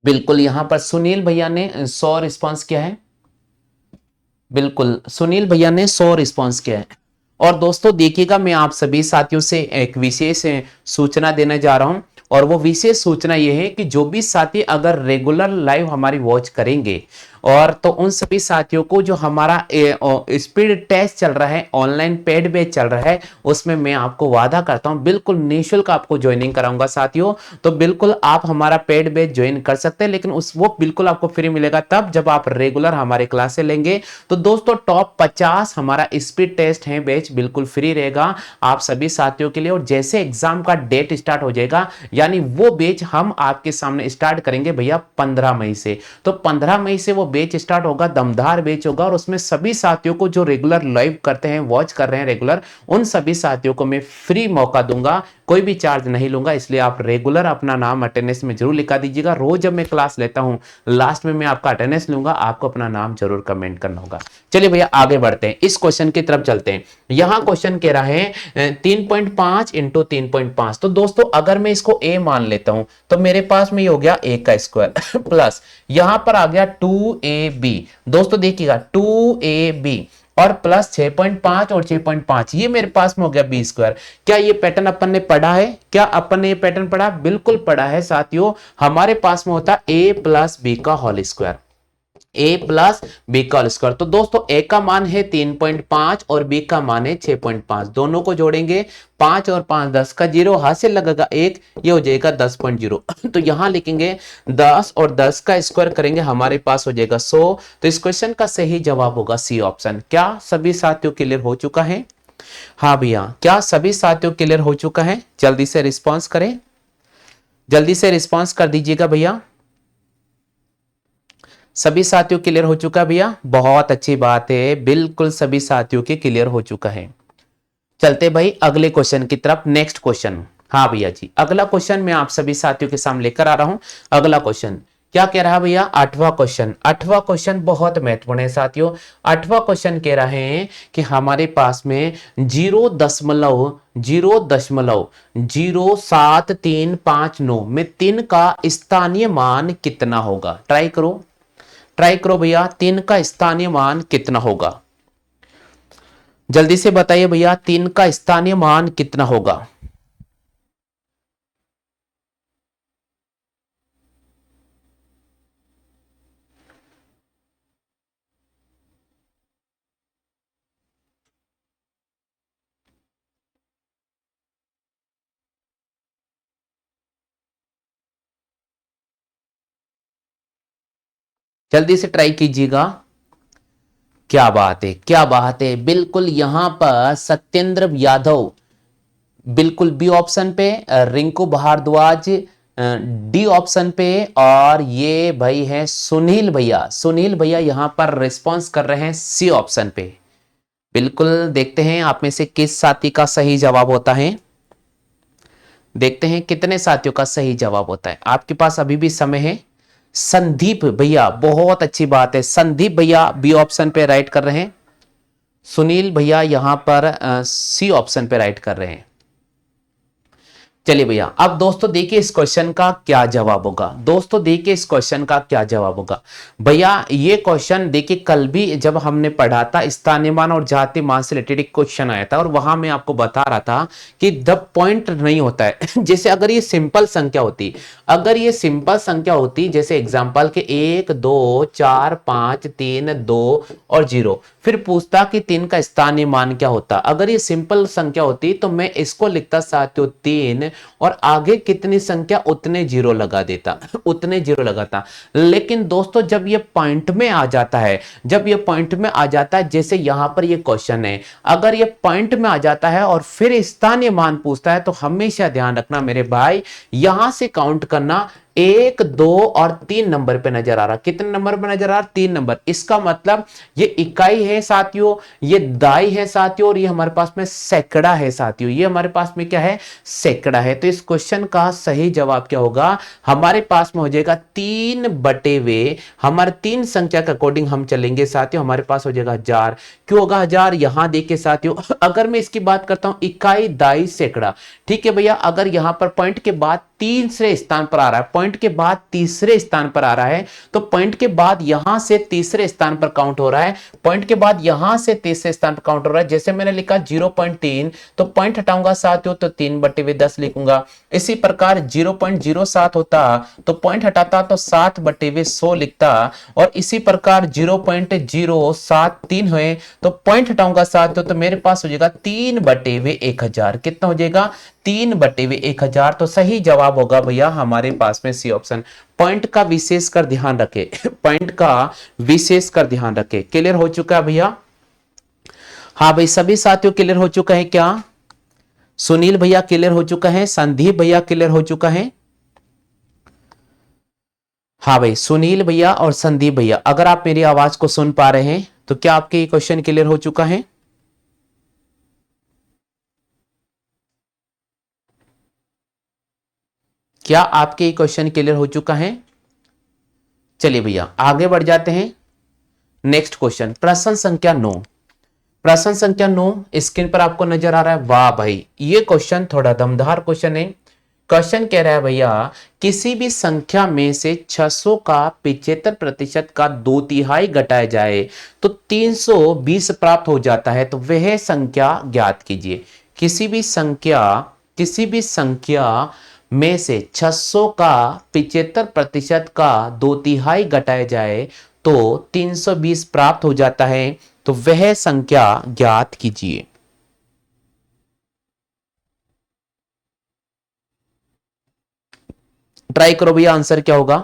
बिल्कुल यहां पर सुनील भैया ने 100 रिस्पॉन्स किया है, बिल्कुल सुनील भैया ने 100 रिस्पॉन्स किया है। और दोस्तों देखिएगा, मैं आप सभी साथियों से एक विशेष सूचना देने जा रहा हूं, और वो विशेष सूचना ये है कि जो भी साथी अगर रेगुलर लाइव हमारी वॉच करेंगे, और तो उन सभी साथियों को जो हमारा स्पीड टेस्ट चल रहा है, ऑनलाइन पेड बैच चल रहा है, उसमें मैं आपको वादा करता हूं बिल्कुल निःशुल्क आपको ज्वाइनिंग कराऊंगा साथियों। तो बिल्कुल आप हमारा पेड बैच ज्वाइन कर सकते हैं, लेकिन उस वो बिल्कुल आपको फ्री मिलेगा तब जब आप रेगुलर हमारे क्लासे लेंगे। तो दोस्तों टॉप 50 हमारा स्पीड टेस्ट है बैच बिल्कुल फ्री रहेगा आप सभी साथियों के लिए। और जैसे एग्जाम का डेट स्टार्ट हो जाएगा, यानी वो बैच हम आपके सामने स्टार्ट करेंगे भैया 15 मई से। तो 15 मई से वो बैच स्टार्ट होगा, दमदार बैच होगा, और उसमें सभी साथियों को जो रेगुलर लाइव करते हैं, वॉच कर रहे हैं रेगुलर, उन सभी साथियों को मैं फ्री मौका दूंगा, कोई भी चार्ज नहीं लूंगा। इसलिए आप रेगुलर अपना नाम अटेंडेंस में जरूर लिखा दीजिएगा। रोज जब मैं क्लास लेता हूं लास्ट में मैं आपका अटेंडेंस लूंगा, आपको अपना नाम जरूर कमेंट करना होगा। चलिए भैया आगे बढ़ते हैं, इस क्वेश्चन की तरफ चलते हैं। यहां क्वेश्चन कह रहा है 3.5 इंटू 3.5। तो दोस्तों अगर मैं इसको a मान लेता हूं तो मेरे पास में ये हो गया a का स्क्वायर प्लस यहां पर आ गया 2ab। दोस्तों देखिएगा 2ab और प्लस 6.5 और 6.5, ये मेरे पास में हो गया बी स्क्वायर। क्या ये पैटर्न अपन ने पढ़ा है? क्या अपन ने ये पैटर्न पढ़ा? बिल्कुल पढ़ा है साथियों। हमारे पास में होता ए प्लस बी का होल स्क्वायर, ए प्लस बी का होल स्क्वायर। तो दोस्तों ए का मान है 3.5 और बी का मान है 6.5, दोनों को जोड़ेंगे 5 और 5 10 का 0, हाथ से लगेगा 1, ये हो जाएगा 10.0। तो यहां लिखेंगे 10 और 10 का स्क्वायर करेंगे, हमारे पास हो जाएगा 100। तो इस क्वेश्चन का सही जवाब होगा सी ऑप्शन। क्या सभी साथियों क्लियर हो चुका है? हाँ भैया, क्या सभी साथियों क्लियर हो चुका है? जल्दी से रिस्पॉन्स करें, जल्दी से रिस्पॉन्स कर दीजिएगा भैया। सभी साथियों क्लियर हो चुका भैया? बहुत अच्छी बात है, बिल्कुल सभी साथियों के क्लियर हो चुका है। चलते भाई अगले क्वेश्चन की तरफ, नेक्स्ट क्वेश्चन। हाँ भैया जी, अगला क्वेश्चन मैं आप सभी साथियों के सामने लेकर आ रहा हूं। अगला क्वेश्चन क्या कह रहा है भैया? 8वां क्वेश्चन। 8वां क्वेश्चन बहुत महत्वपूर्ण है साथियों। 8वां क्वेश्चन कह रहे हैं कि हमारे पास में 0.07359 में 3 का स्थानीय मान कितना होगा? ट्राई करो, ट्राई करो भैया, 3 का स्थानीय मान कितना होगा? जल्दी से बताइए भैया, 3 का स्थानीय मान कितना होगा? जल्दी से ट्राई कीजिएगा। क्या बात है, क्या बात है, बिल्कुल यहां पर सत्येंद्र यादव बिल्कुल बी ऑप्शन पे, रिंकू भारद्वाज डी ऑप्शन पे, और ये भाई है सुनील भैया। सुनील भैया यहां पर रिस्पॉन्स कर रहे हैं सी ऑप्शन पे। बिल्कुल देखते हैं आप में से किस साथी का सही जवाब होता है। देखते हैं कितने साथियों का सही जवाब होता है। आपके पास अभी भी समय है। संदीप भैया, बहुत अच्छी बात है, संदीप भैया बी ऑप्शन पे राइट कर रहे हैं। सुनील भैया यहां पर सी ऑप्शन पे राइट कर रहे हैं। चलिए भैया, अब दोस्तों देखिए इस क्वेश्चन का क्या जवाब होगा। दोस्तों देखिए इस क्वेश्चन का क्या जवाब होगा भैया। ये क्वेश्चन देखिए कल भी जब हमने पढ़ा था स्थानीय मान और जातीय मान से रिलेटेड एक क्वेश्चन आया था, और वहां मैं आपको बता रहा था कि द पॉइंट नहीं होता है। जैसे अगर ये सिंपल संख्या होती, अगर ये सिंपल संख्या होती, जैसे एग्जाम्पल के 1 2 4 5 3 2 और 0, फिर पूछता कि 3 का स्थानीय मान क्या होता। अगर ये सिंपल संख्या होती तो मैं इसको लिखता साथियों 3, और आगे कितनी संख्या उतने जीरो लगा देता, उतने जीरो लगाता। लेकिन दोस्तों जब ये पॉइंट में आ जाता है, जब ये पॉइंट में आ जाता है, जैसे यहां पर ये क्वेश्चन है, अगर ये पॉइंट में आ जाता है और फिर स्थानीय मान पूछता है, तो हमेशा ध्यान रखना मेरे भाई, यहां से काउंट करना 1 2 और 3 नंबर पे नजर आ रहा। कितने नंबर पे नजर आ रहा? 3 नंबर। इसका मतलब ये इकाई है साथियों, ये दाई है साथियों, और ये हमारे पास में सैकड़ा है साथियों। ये हमारे पास में क्या है? सैकड़ा है। तो इस क्वेश्चन का सही जवाब क्या होगा? हमारे पास में हो जाएगा 3 बटे वे, हमारे 3 संख्या के अकॉर्डिंग हम चलेंगे साथियों, हमारे पास हो जाएगा 1000। क्यों होगा 1000? यहां देखिए साथियों, अगर मैं इसकी बात करता हूं इकाई दाई सैकड़ा, ठीक है भैया, अगर यहां पर पॉइंट के बाद तीसरे स्थान पर आ रहा है, पॉइंट के बाद तीसरे स्थान पर आ रहा है, तो पॉइंट के बाद यहां से तीसरे स्थान पर काउंट हो रहा है, पॉइंट के बाद यहां से तीसरे स्थान पर काउंट हो रहा है। जैसे मैंने लिखा 0.3, तो पॉइंट हटाऊंगा साथियों तो 3 बटे वे 10 लिखूंगा। इसी प्रकार 0.07 होता तो पॉइंट हटाता तो 7 बटे वे 100 लिखता, और इसी प्रकार 0.073 हुए तो पॉइंट हटाऊंगा साथियों तो मेरे पास हो जाएगा 3 बटे वे 1000। कितना हो जाएगा? 3 बटे वे 1000। तो सही जवाब होगा भैया हमारे पास में सी ऑप्शन। पॉइंट का विशेष कर ध्यान रखे, पॉइंट का विशेष कर ध्यान रखे। क्लियर हो चुका है भैया? हाँ भाई, सभी साथियों क्लियर हो चुका है क्या? सुनील भैया क्लियर हो चुका है, संदीप भैया क्लियर हो चुका है। हाँ भाई, सुनील भैया और संदीप भैया, अगर आप मेरी आवाज को सुन पा रहे हैं तो क्या आपके ये क्वेश्चन क्लियर हो चुका है? क्या आपके ये क्वेश्चन क्लियर हो चुका है? चलिए भैया आगे बढ़ जाते हैं। नेक्स्ट क्वेश्चन, प्रश्न संख्या 9। प्रश्न संख्या 9 स्क्रीन पर आपको नजर आ रहा है। वाह भाई, ये क्वेश्चन थोड़ा दमदार क्वेश्चन है, क्वेश्चन कह रहा है भैया, किसी भी संख्या में से 600 का 75% का 2/3 घटाया जाए तो 320 प्राप्त हो जाता है, तो वह संख्या ज्ञात कीजिए। किसी भी संख्या में से 600 का 75% का 2/3 घटाया जाए तो 320 प्राप्त हो जाता है, तो वह संख्या ज्ञात कीजिए। ट्राई करो भैया, आंसर क्या होगा।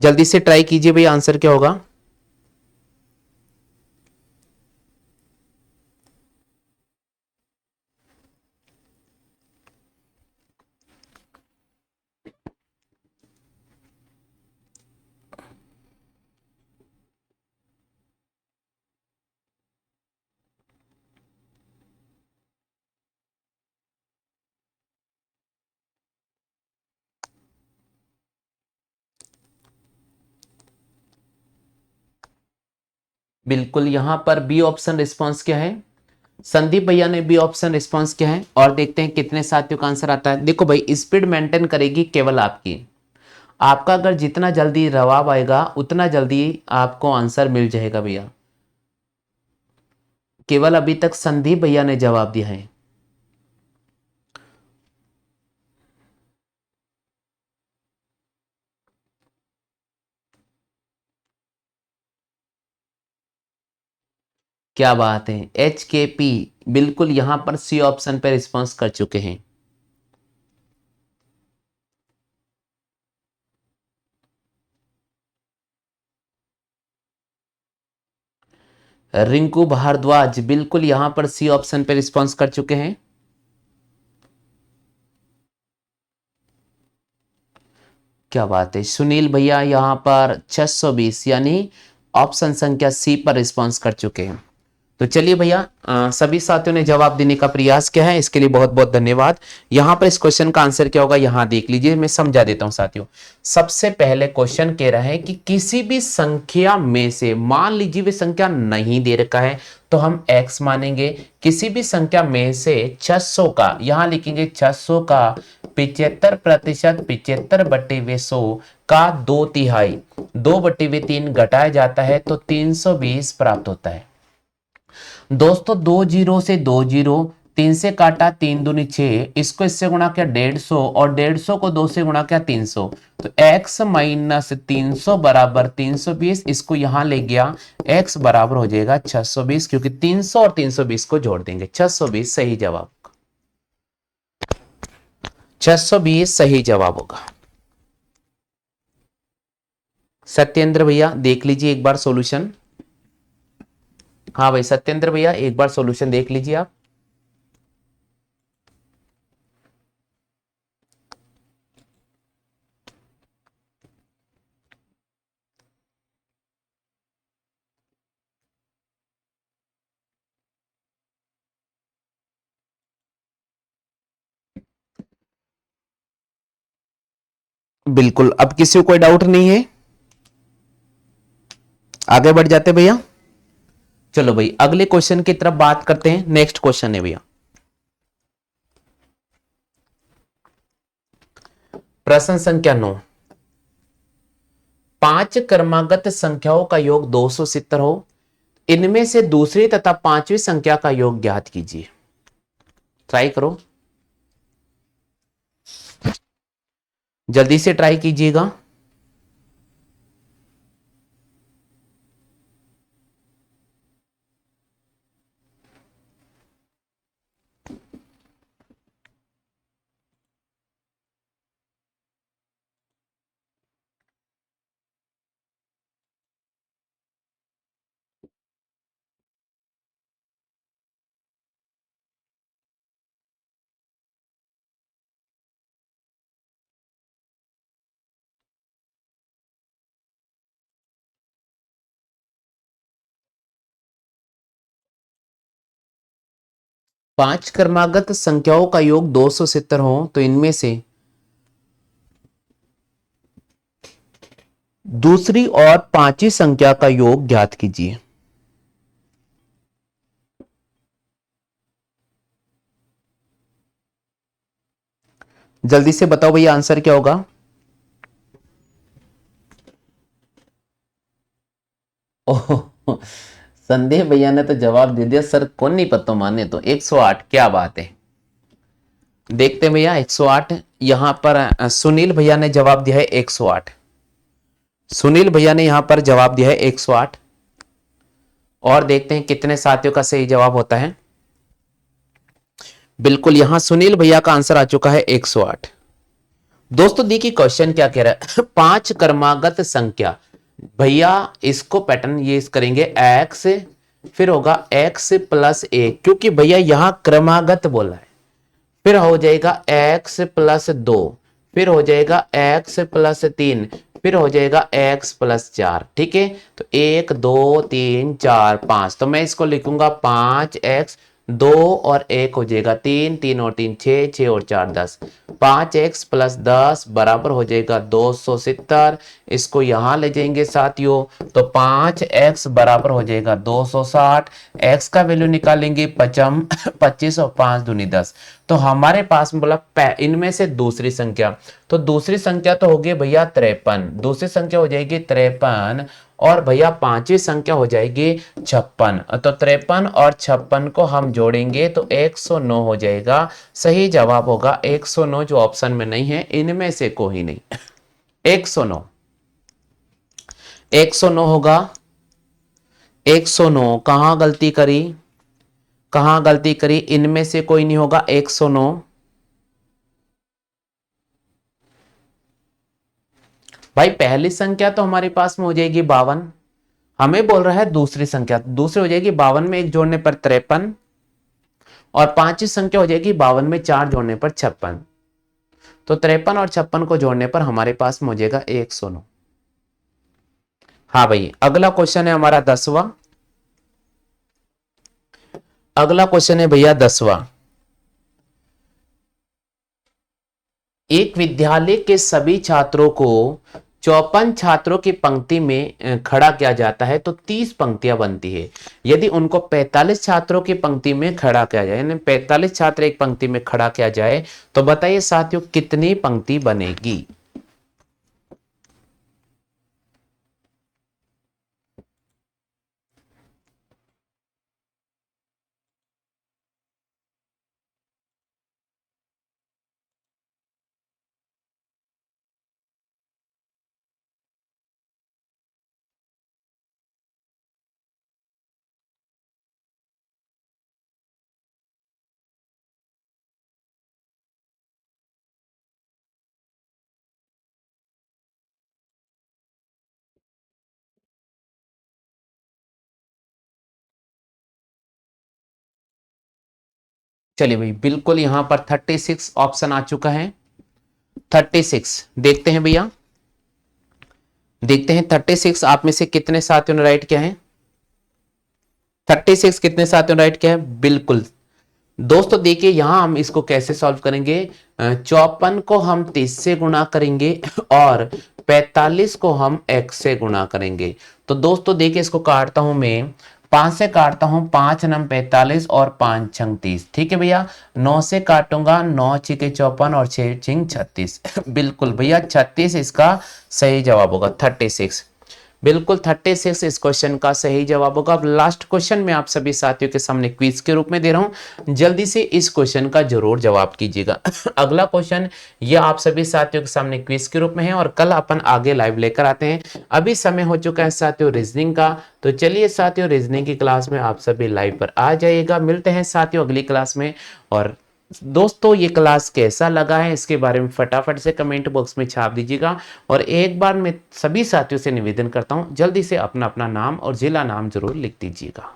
जल्दी से ट्राई कीजिए भैया, आंसर क्या होगा। बिल्कुल, यहां पर बी ऑप्शन रिस्पॉन्स क्या है। संदीप भैया ने बी ऑप्शन रिस्पॉन्स क्या है, और देखते हैं कितने साथियों का आंसर आता है। देखो भाई, स्पीड मेंटेन करेगी केवल आपकी। आपका अगर जितना जल्दी जवाब आएगा उतना जल्दी आपको आंसर मिल जाएगा भैया। केवल अभी तक संदीप भैया ने जवाब दिया है। क्या बात है, HKP बिल्कुल यहां पर सी ऑप्शन पर रिस्पॉन्स कर चुके हैं। रिंकू भारद्वाज बिल्कुल यहां पर सी ऑप्शन पर रिस्पॉन्स कर चुके हैं। क्या बात है, सुनील भैया यहां पर 620 यानी ऑप्शन संख्या सी पर रिस्पॉन्स कर चुके हैं। तो चलिए भैया, सभी साथियों ने जवाब देने का प्रयास किया है, इसके लिए बहुत बहुत धन्यवाद। यहां पर इस क्वेश्चन का आंसर क्या होगा, यहां देख लीजिए, मैं समझा देता हूं साथियों। सबसे पहले क्वेश्चन कह रहा है कि किसी भी संख्या में से, मान लीजिए वे संख्या नहीं दे रखा है तो हम x मानेंगे। किसी भी संख्या में से 600 का, यहां लिखेंगे 600 का 75%, 75/100 का 2/3, 2/3 घटाया जाता है तो 320 प्राप्त होता है। दोस्तों, 2 जीरो, 3 से काटा, 3 दूनी 6, इसको इससे गुणा किया 150, और 150 को 2 से गुणा किया 300, तो x माइनस 300 बराबर 320। इसको यहां ले गया, x बराबर हो जाएगा 620, क्योंकि 300 और 320 को जोड़ देंगे, 620 सही जवाब। 620 सही जवाब होगा। सत्येंद्र भैया देख लीजिए एक बार सॉल्यूशन। हाँ भाई सत्येंद्र भैया, एक बार सॉल्यूशन देख लीजिए आप। बिल्कुल, अब किसी को कोई डाउट नहीं है, आगे बढ़ जाते भैया। चलो भाई, अगले क्वेश्चन की तरफ बात करते हैं। नेक्स्ट क्वेश्चन है भैया, प्रश्न संख्या 9। 5 क्रमागत संख्याओं का योग 270 हो, इनमें से दूसरी तथा पांचवी संख्या का योग ज्ञात कीजिए। ट्राई करो, जल्दी से ट्राई कीजिएगा। पांच क्रमागत संख्याओं का योग 270 हो तो इनमें से दूसरी और पांचवी संख्या का योग ज्ञात कीजिए। जल्दी से बताओ भैया आंसर क्या होगा। ओह, संदेह भैया ने तो जवाब दे दिया सर, कौन नहीं पता माने तो 108। क्या बात है, देखते हैं भैया 108। यहां पर सुनील भैया ने जवाब दिया है 108। सुनील भैया ने यहां पर जवाब दिया है 108। और देखते हैं कितने साथियों का सही जवाब होता है। बिल्कुल, यहां सुनील भैया का आंसर आ चुका है 108। दोस्तों देखिए क्वेश्चन क्या कह रहा है, पांच क्रमागत संख्या। भैया इसको पैटर्न ये इस करेंगे x, फिर होगा x प्लस एक, क्योंकि भैया यहां क्रमागत बोला है। फिर हो जाएगा x प्लस दो, फिर हो जाएगा x प्लस तीन, फिर हो जाएगा x प्लस चार। ठीक है, तो एक दो तीन चार पांच, तो मैं इसको लिखूंगा 5x, दो और एक हो जाएगा तीन, तीन और तीन छः, छः और चार 10, 5x प्लस 10 बराबर हो जाएगा 270। इसको यहां ले जाएंगे साथियों, तो 5x बराबर हो जाएगा 260। x का वैल्यू निकालेंगे पचम 25 और 5 दूनी 10। तो हमारे पास में बोला इनमें से दूसरी संख्या, तो दूसरी संख्या तो होगी भैया 53, दूसरी संख्या हो जाएगी 53, और भैया पांचवी संख्या हो जाएगी 56। तो 53 और 56 को हम जोड़ेंगे तो 109 हो जाएगा। सही जवाब होगा 109, जो ऑप्शन में नहीं है इनमें से कोई नहीं। 109, 109 होगा। 109 कहां गलती करी, कहां गलती करी, इनमें से कोई नहीं होगा 109। भाई पहली संख्या तो हमारे पास में हो जाएगी 52, हमें बोल रहा है दूसरी संख्या, दूसरी हो जाएगी 52 में एक जोड़ने पर 53, और पांचवी संख्या हो जाएगी 52 में चार जोड़ने पर 56। तो 53 और 56 को जोड़ने पर हमारे पास में हो जाएगा 109। हाँ भाई, अगला क्वेश्चन है हमारा 10वां। अगला क्वेश्चन है भैया 10वां। एक विद्यालय के सभी छात्रों को 54 छात्रों की पंक्ति में खड़ा किया जाता है तो 30 पंक्तियां बनती है। यदि उनको 45 छात्रों की पंक्ति में खड़ा किया जाए, यानी 45 छात्र एक पंक्ति में खड़ा किया जाए, तो बताइए साथियों कितनी पंक्ति बनेगी। चलिए भाई, बिल्कुल यहां पर 36 ऑप्शन आ चुका है। 36 देखते हैं भैया, देखते हैं 36 आप में से कितने साथियों ने राइट किया है। 36 कितने साथियों ने राइट किया है, बिल्कुल। दोस्तों देखिए यहां हम इसको कैसे सॉल्व करेंगे, 54 को हम 30 से गुणा करेंगे और 45 को हम x से गुणा करेंगे। तो दोस्तों देखिए इसको काटता हूं मैं, 5 से काटता हूं, 5 नम 45 और 5 छंग 30। ठीक है भैया, 9 से काटूंगा, 9 छिके 54 और 6 छिंग 36। बिल्कुल भैया 36 इसका सही जवाब होगा, 36। बिल्कुल 36 इस क्वेश्चन का सही जवाब होगा। अब लास्ट क्वेश्चन मैं आप सभी साथियों के सामने क्विज के रूप में दे रहा हूं, जल्दी से इस क्वेश्चन का जरूर जवाब कीजिएगा। अगला क्वेश्चन ये आप सभी साथियों के सामने क्विज के रूप में है और कल अपन आगे लाइव लेकर आते हैं। अभी समय हो चुका है साथियों रीजनिंग का, तो चलिए साथियों रीजनिंग की क्लास में आप सभी लाइव पर आ जाइएगा। मिलते हैं साथियों अगली क्लास में। और दोस्तों ये क्लास कैसा लगा है इसके बारे में फटाफट से कमेंट बॉक्स में छाप दीजिएगा। और एक बार मैं सभी साथियों से निवेदन करता हूं जल्दी से अपना अपना नाम और जिला नाम जरूर लिख दीजिएगा।